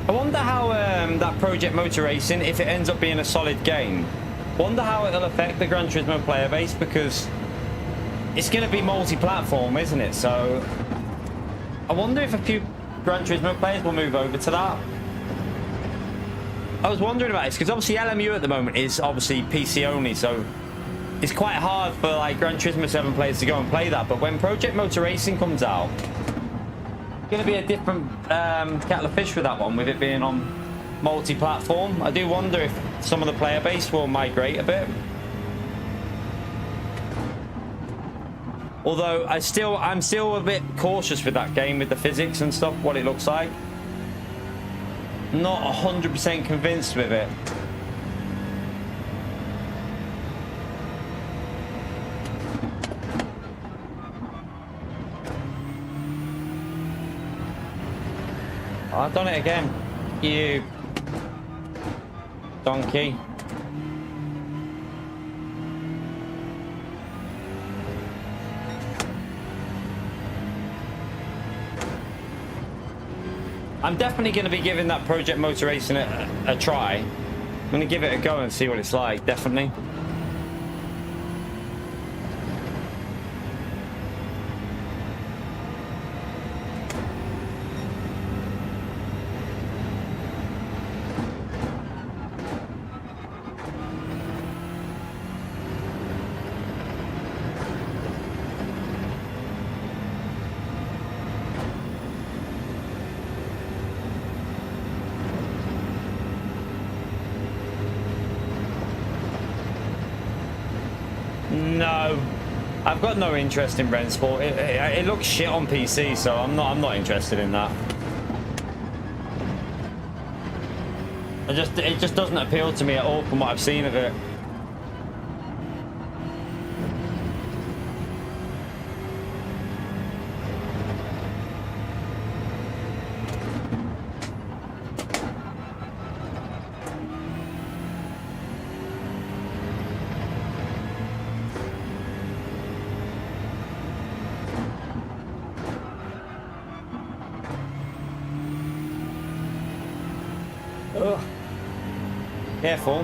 I wonder how that Project Motor Racing, if it ends up being a solid game, wonder how it'll affect the Gran Turismo player base, because it's going to be multi-platform, isn't it? So I wonder if a few Gran Turismo players will move over to that. I was wondering about this because obviously LMU at the moment is obviously PC only, so it's quite hard for like Gran Turismo 7 players to go and play that. But when Project Motor Racing comes out, it's going to be a different kettle of fish with that one, with it being on multi-platform. I do wonder if some of the player base will migrate a bit. Although I'm still a bit cautious with that game, with the physics and stuff, what it looks like. Not 100% convinced with it. Oh, I've done it again. You donkey. I'm definitely going to be giving that Project Motor Racing a try. I'm going to give it a go and see what it's like, definitely. No, I've got no interest in Rennsport. It looks shit on PC, so I'm not interested in that. It just doesn't appeal to me at all from what I've seen of it. Ugh. Careful.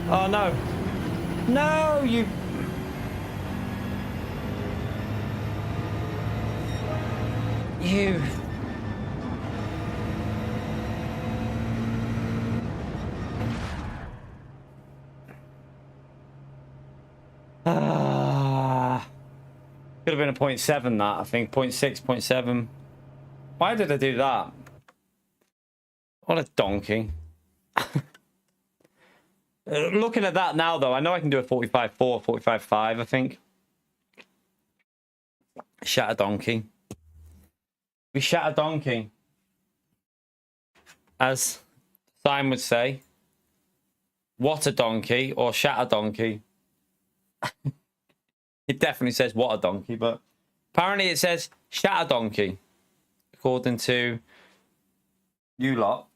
Oh no. No, you. You. Could have been a 0.7 that, I think. 0.6, 0.7. Why did I do that? What a donkey. Looking at that now, though, I know I can do a 45.4, 45.5, I think. Shat a donkey. We shat a donkey. As Simon would say, what a donkey, or shat a donkey. It definitely says what a donkey, but apparently it says shat a donkey, according to you lot.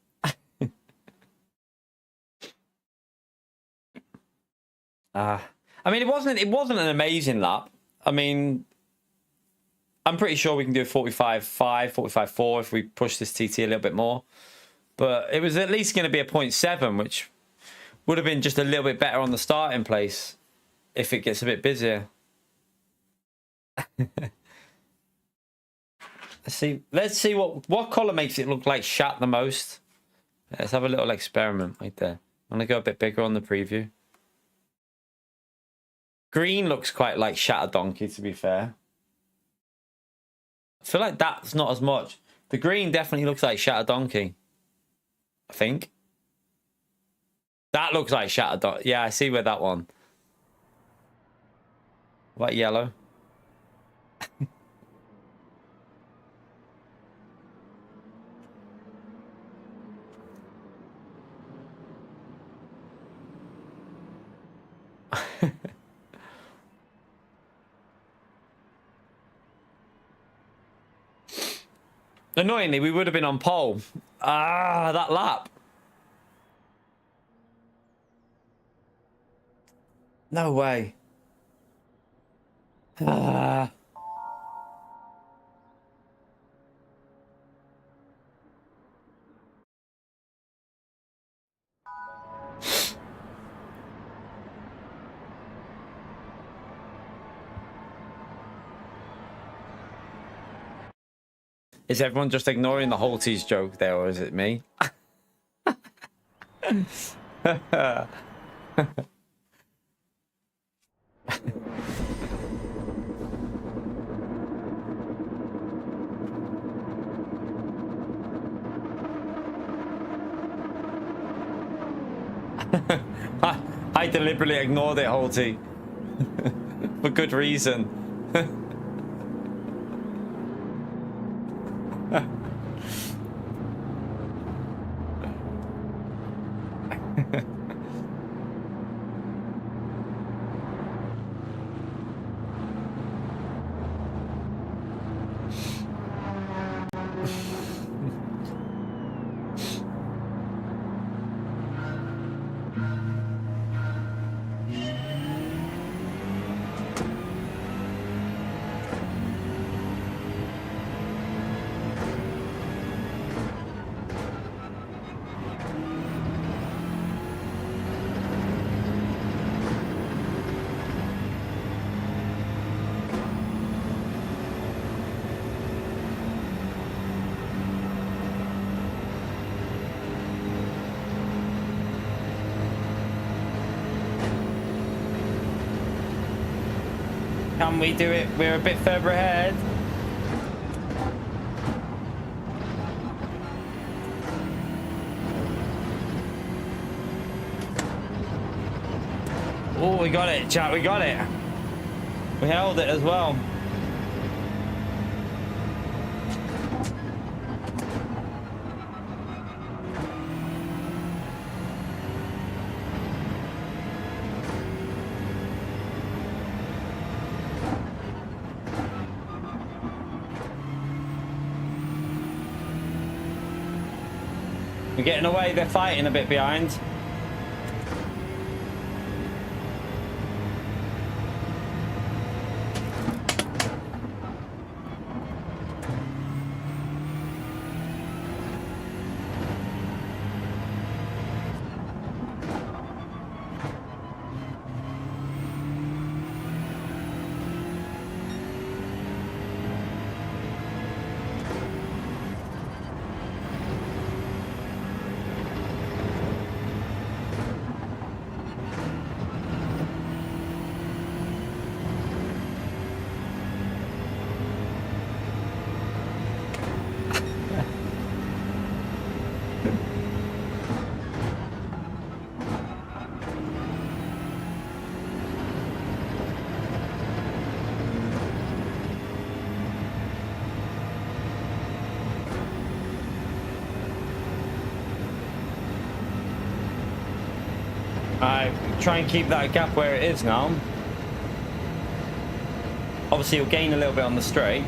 I mean, it wasn't an amazing lap. I mean, I'm pretty sure we can do a 45.5, 45.4 if we push this TT a little bit more. But it was at least going to be a 0.7, which would have been just a little bit better on the starting place if it gets a bit busier. Let's see what colour makes it look like shat the most. Let's have a little experiment right there. I'm going to go a bit bigger on the preview. Green looks quite like shat a donkey, to be fair. I feel like that's not as much. The green definitely looks like shat a donkey, I think. That looks like shat a donkey. Yeah, I see where that one. What about yellow? Annoyingly, we would have been on pole. That lap. No way. Is everyone just ignoring the Holties joke there, or is it me? I deliberately ignored it, Holty. For good reason. Can we do it? We're a bit further ahead. Oh, we got it, chat. We got it. We held it as well. We're getting away. They're fighting a bit behind. Try and keep that gap where it is now. Obviously, you'll gain a little bit on the straight.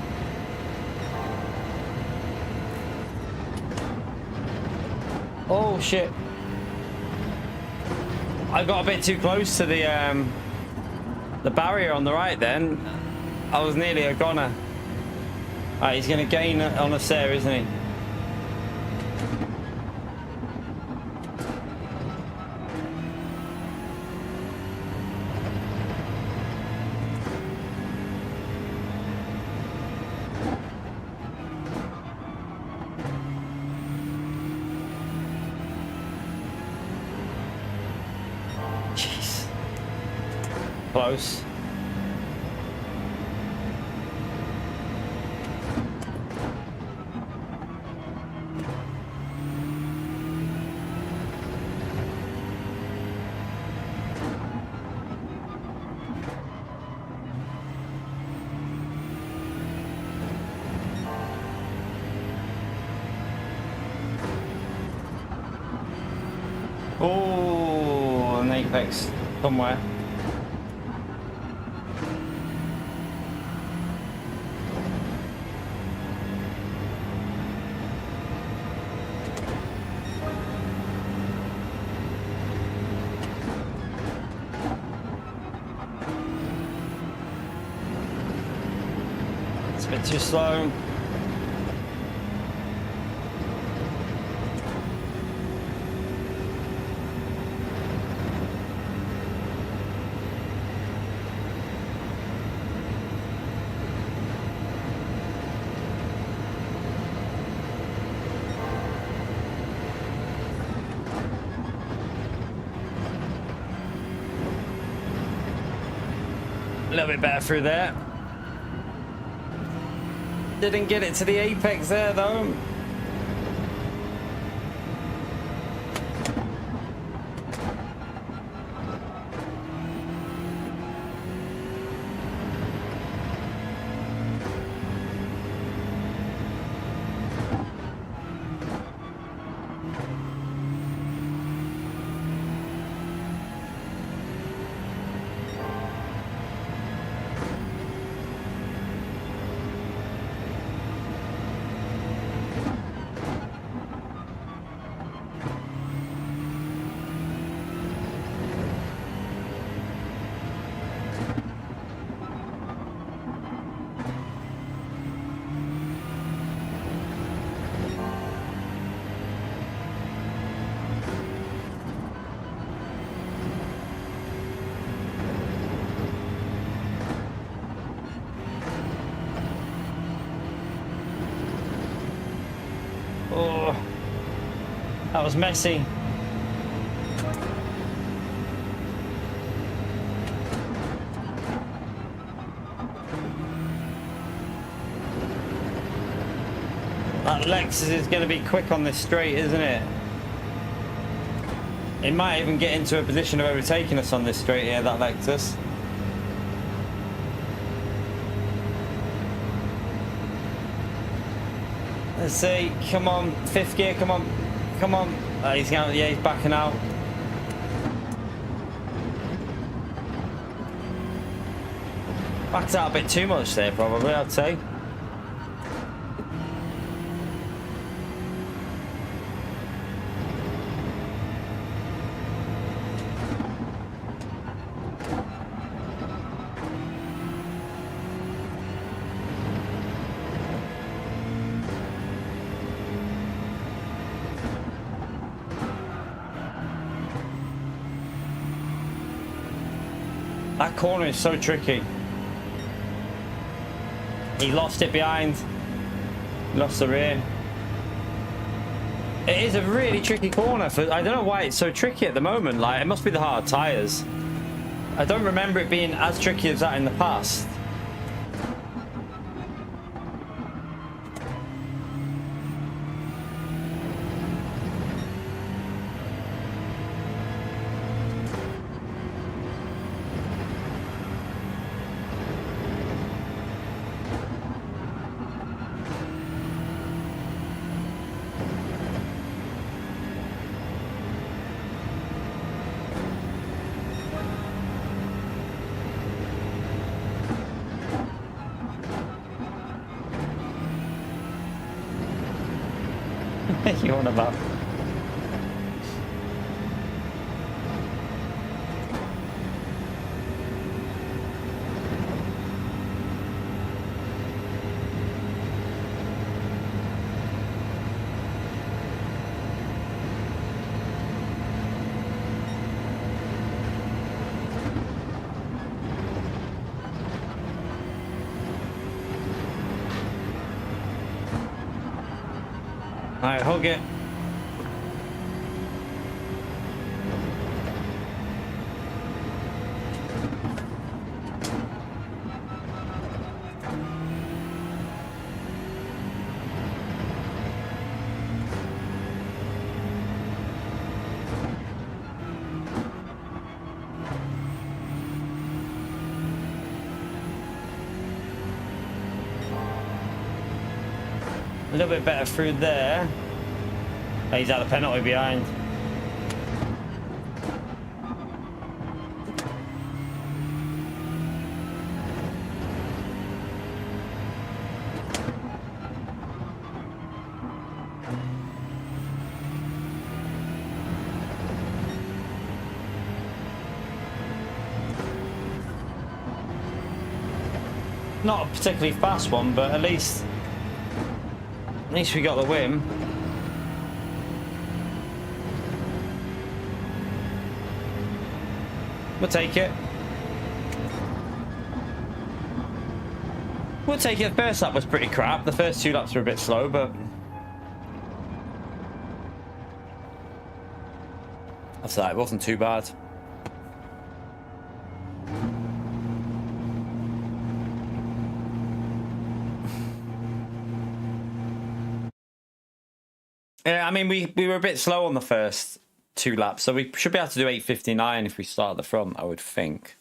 Oh shit! I got a bit too close to the barrier on the right. Then I was nearly a goner. Alright, he's gonna gain on us there, isn't he? Close. Oh, an apex somewhere. It's a bit too slow. A little bit better through there. Didn't get it to the apex there though. Oh, that was messy. That Lexus is going to be quick on this straight, isn't it? It might even get into a position of overtaking us on this straight here, that Lexus. Let's see, come on, fifth gear, come on, come on. He's out, yeah, he's backing out. Backed out a bit too much there, probably, I'd say. That corner is so tricky. He lost it behind. Lost the rear. It is a really tricky corner. I don't know why it's so tricky at the moment. Like, it must be the hard tyres. I don't remember it being as tricky as that in the past. You on about? All right, hug it. A little bit better through there. Oh, he's out of penalty behind. Not a particularly fast one, but at least we got the win. We'll take it. We'll take it. The first lap was pretty crap. The first two laps were a bit slow, but that's all right. It wasn't too bad. Yeah, I mean, we were a bit slow on the first two laps, so we should be able to do 8:59 if we start at the front, I would think.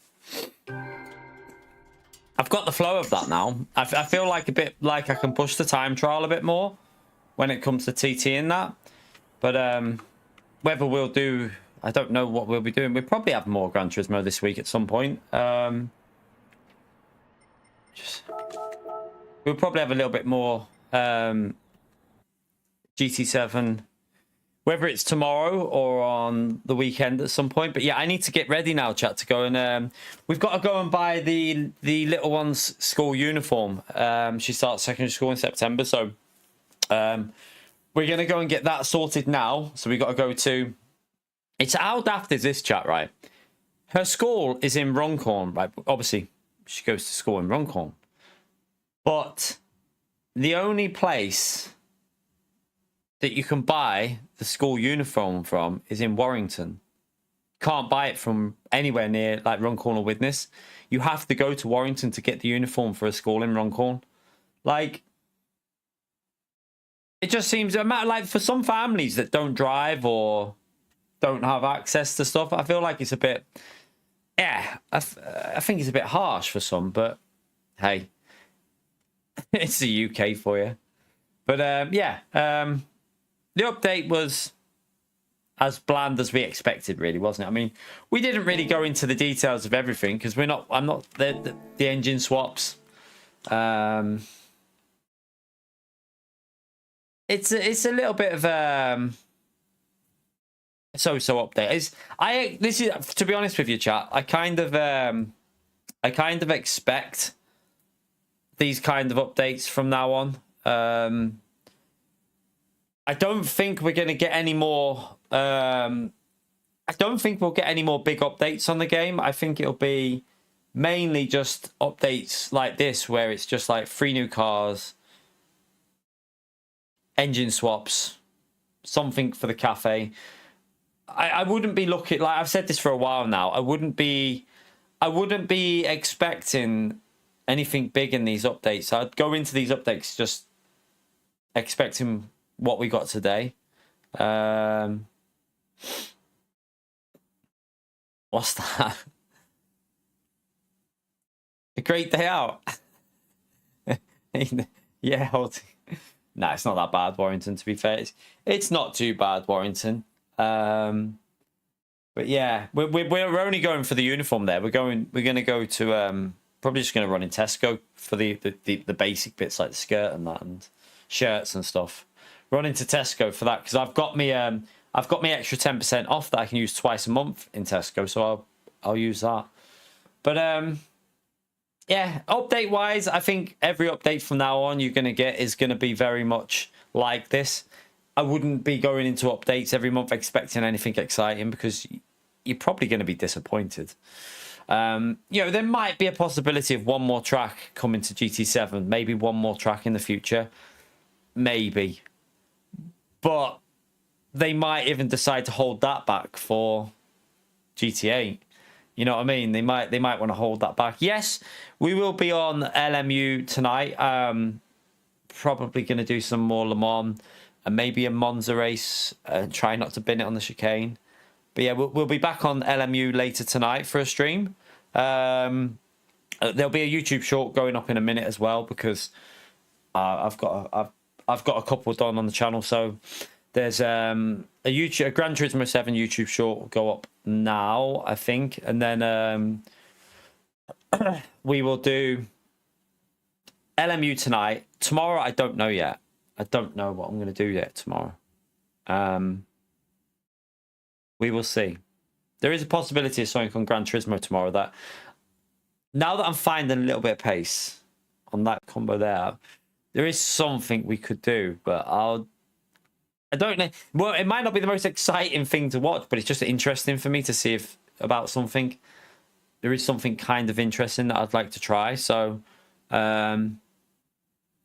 I've got the flow of that now. I feel like a bit like I can push the time trial a bit more when it comes to TT and that. But whether we'll do, I don't know what we'll be doing. We'll probably have more Gran Turismo this week at some point. We'll probably have a little bit more GT7, whether it's tomorrow or on the weekend at some point. But yeah, I need to get ready now, chat, to go and we've got to go and buy the little one's school uniform. She starts secondary school in September, so we're gonna go and get that sorted now. So we got to go to, it's how daft is this, chat, right? Her school is in Runcorn, right? Obviously she goes to school in Runcorn, but the only place that you can buy the school uniform from is in Warrington. Can't buy it from anywhere near like Runcorn or Widnes. You have to go to Warrington to get the uniform for a school in Runcorn. Like, it just seems like for some families that don't drive or don't have access to stuff, I feel like it's a bit, yeah, I think it's a bit harsh for some, but hey, it's the UK for you. But yeah, the update was as bland as we expected, really, wasn't it? I mean, we didn't really go into the details of everything because I'm not the engine swaps. It's a little bit of so update. This is, to be honest with you, chat, I kind of expect these kind of updates from now on. I don't think we're going to get any more. I don't think we'll get any more big updates on the game. I think it'll be mainly just updates like this, where it's just like 3 new cars, engine swaps, something for the cafe. I wouldn't be looking, like I've said this for a while now, I wouldn't be expecting anything big in these updates. I'd go into these updates just expecting what we got today. What's that? A great day out. Yeah, nah, it's not that bad, Warrington, to be fair. It's not too bad, Warrington. But yeah, we're only going for the uniform there. We're going to go to probably just going to run in Tesco for the basic bits like the skirt and that and shirts and stuff. Run into Tesco for that because I've got me extra 10% off that I can use twice a month in Tesco, so I'll use that. But yeah, update wise, I think every update from now on you're going to get is going to be very much like this. I wouldn't be going into updates every month expecting anything exciting because you're probably going to be disappointed. You know, there might be a possibility of one more track coming to GT7, maybe one more track in the future, maybe. But they might even decide to hold that back for GT8. You know what I mean? They might want to hold that back. Yes, we will be on LMU tonight. Probably going to do some more Le Mans and maybe a Monza race. Try not to bin it on the chicane. But yeah, we'll be back on LMU later tonight for a stream. There'll be a YouTube short going up in a minute as well because I've got a couple done on the channel. So there's a Gran Turismo 7 YouTube short will go up now, I think, and then we will do LMU tonight. Tomorrow, I don't know yet. I don't know what I'm going to do yet tomorrow. We will see. There is a possibility of something on Gran Turismo tomorrow that, now that I'm finding a little bit of pace on that combo there is something we could do, but I don't know. Well, it might not be the most exciting thing to watch, but it's just interesting for me to see if about something. There is something kind of interesting that I'd like to try. So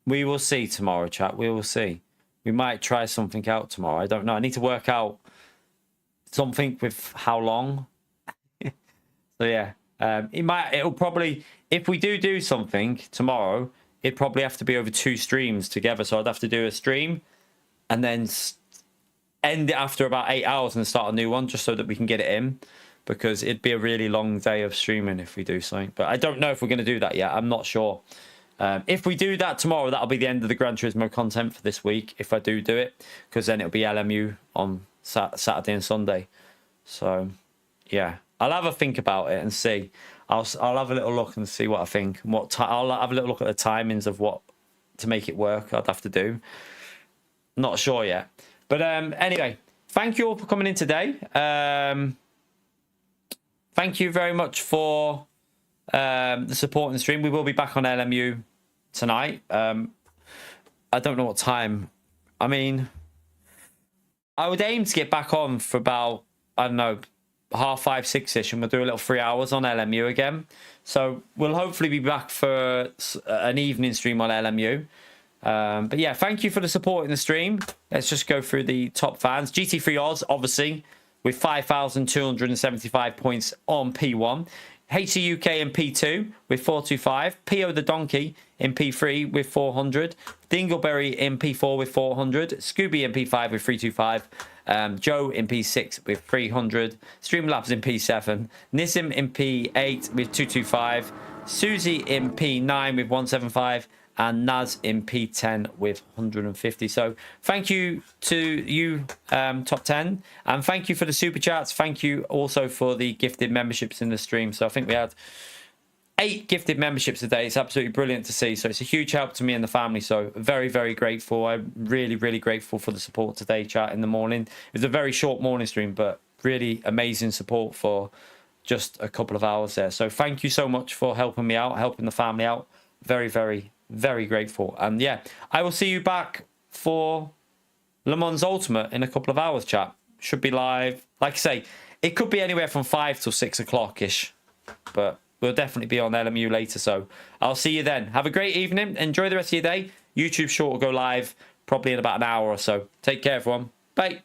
we will see tomorrow, chat. We will see. We might try something out tomorrow. I don't know. I need to work out something with how long. So yeah, it'll probably, if we do something tomorrow, it'd probably have to be over 2 streams together. So I'd have to do a stream and then end it after about 8 hours and start a new one just so that we can get it in, because it'd be a really long day of streaming if we do something. But I don't know if we're going to do that yet. I'm not sure. If we do that tomorrow, that'll be the end of the Gran Turismo content for this week, if I do it, because then it'll be LMU on Saturday and Sunday. So yeah, I'll have a think about it and see. I'll have a little look and see what I think. I'll have a little look at the timings of what to make it work. I'd have to do. Not sure yet. But anyway, thank you all for coming in today. Thank you very much for the support in the stream. We will be back on LMU tonight. I don't know what time. I mean, I would aim to get back on for about, I don't know, 5:30, 6ish, and we'll do a little 3 hours on LMU again. So we'll hopefully be back for an evening stream on LMU. But yeah, thank you for the support in the stream. Let's just go through the top fans. GT3 Oz, obviously, with 5,275 points on P1. HCUK in P2 with 425. PO the Donkey in P3 with 400. Dingleberry in P4 with 400. Scooby in P5 with 325. Joe in P6 with 300. Streamlabs in P7. Nissim in P8 with 225. Susie in P9 with 175. And Naz in P10 with 150. So thank you to you, top 10. And thank you for the super chats. Thank you also for the gifted memberships in the stream. So I think we had 8 gifted memberships today. It's absolutely brilliant to see. So it's a huge help to me and the family. So very, very grateful. I'm really, really grateful for the support today, chat, in the morning. It was a very short morning stream, but really amazing support for just a couple of hours there. So thank you so much for helping me out, helping the family out. Very, very, very grateful. And yeah, I will see you back for Le Mans Ultimate in a couple of hours, chat. Should be live. Like I say, it could be anywhere from 5 till 6 o'clock ish, but we'll definitely be on LMU later. So I'll see you then. Have a great evening. Enjoy the rest of your day. YouTube short will go live probably in about an hour or so. Take care, everyone. Bye.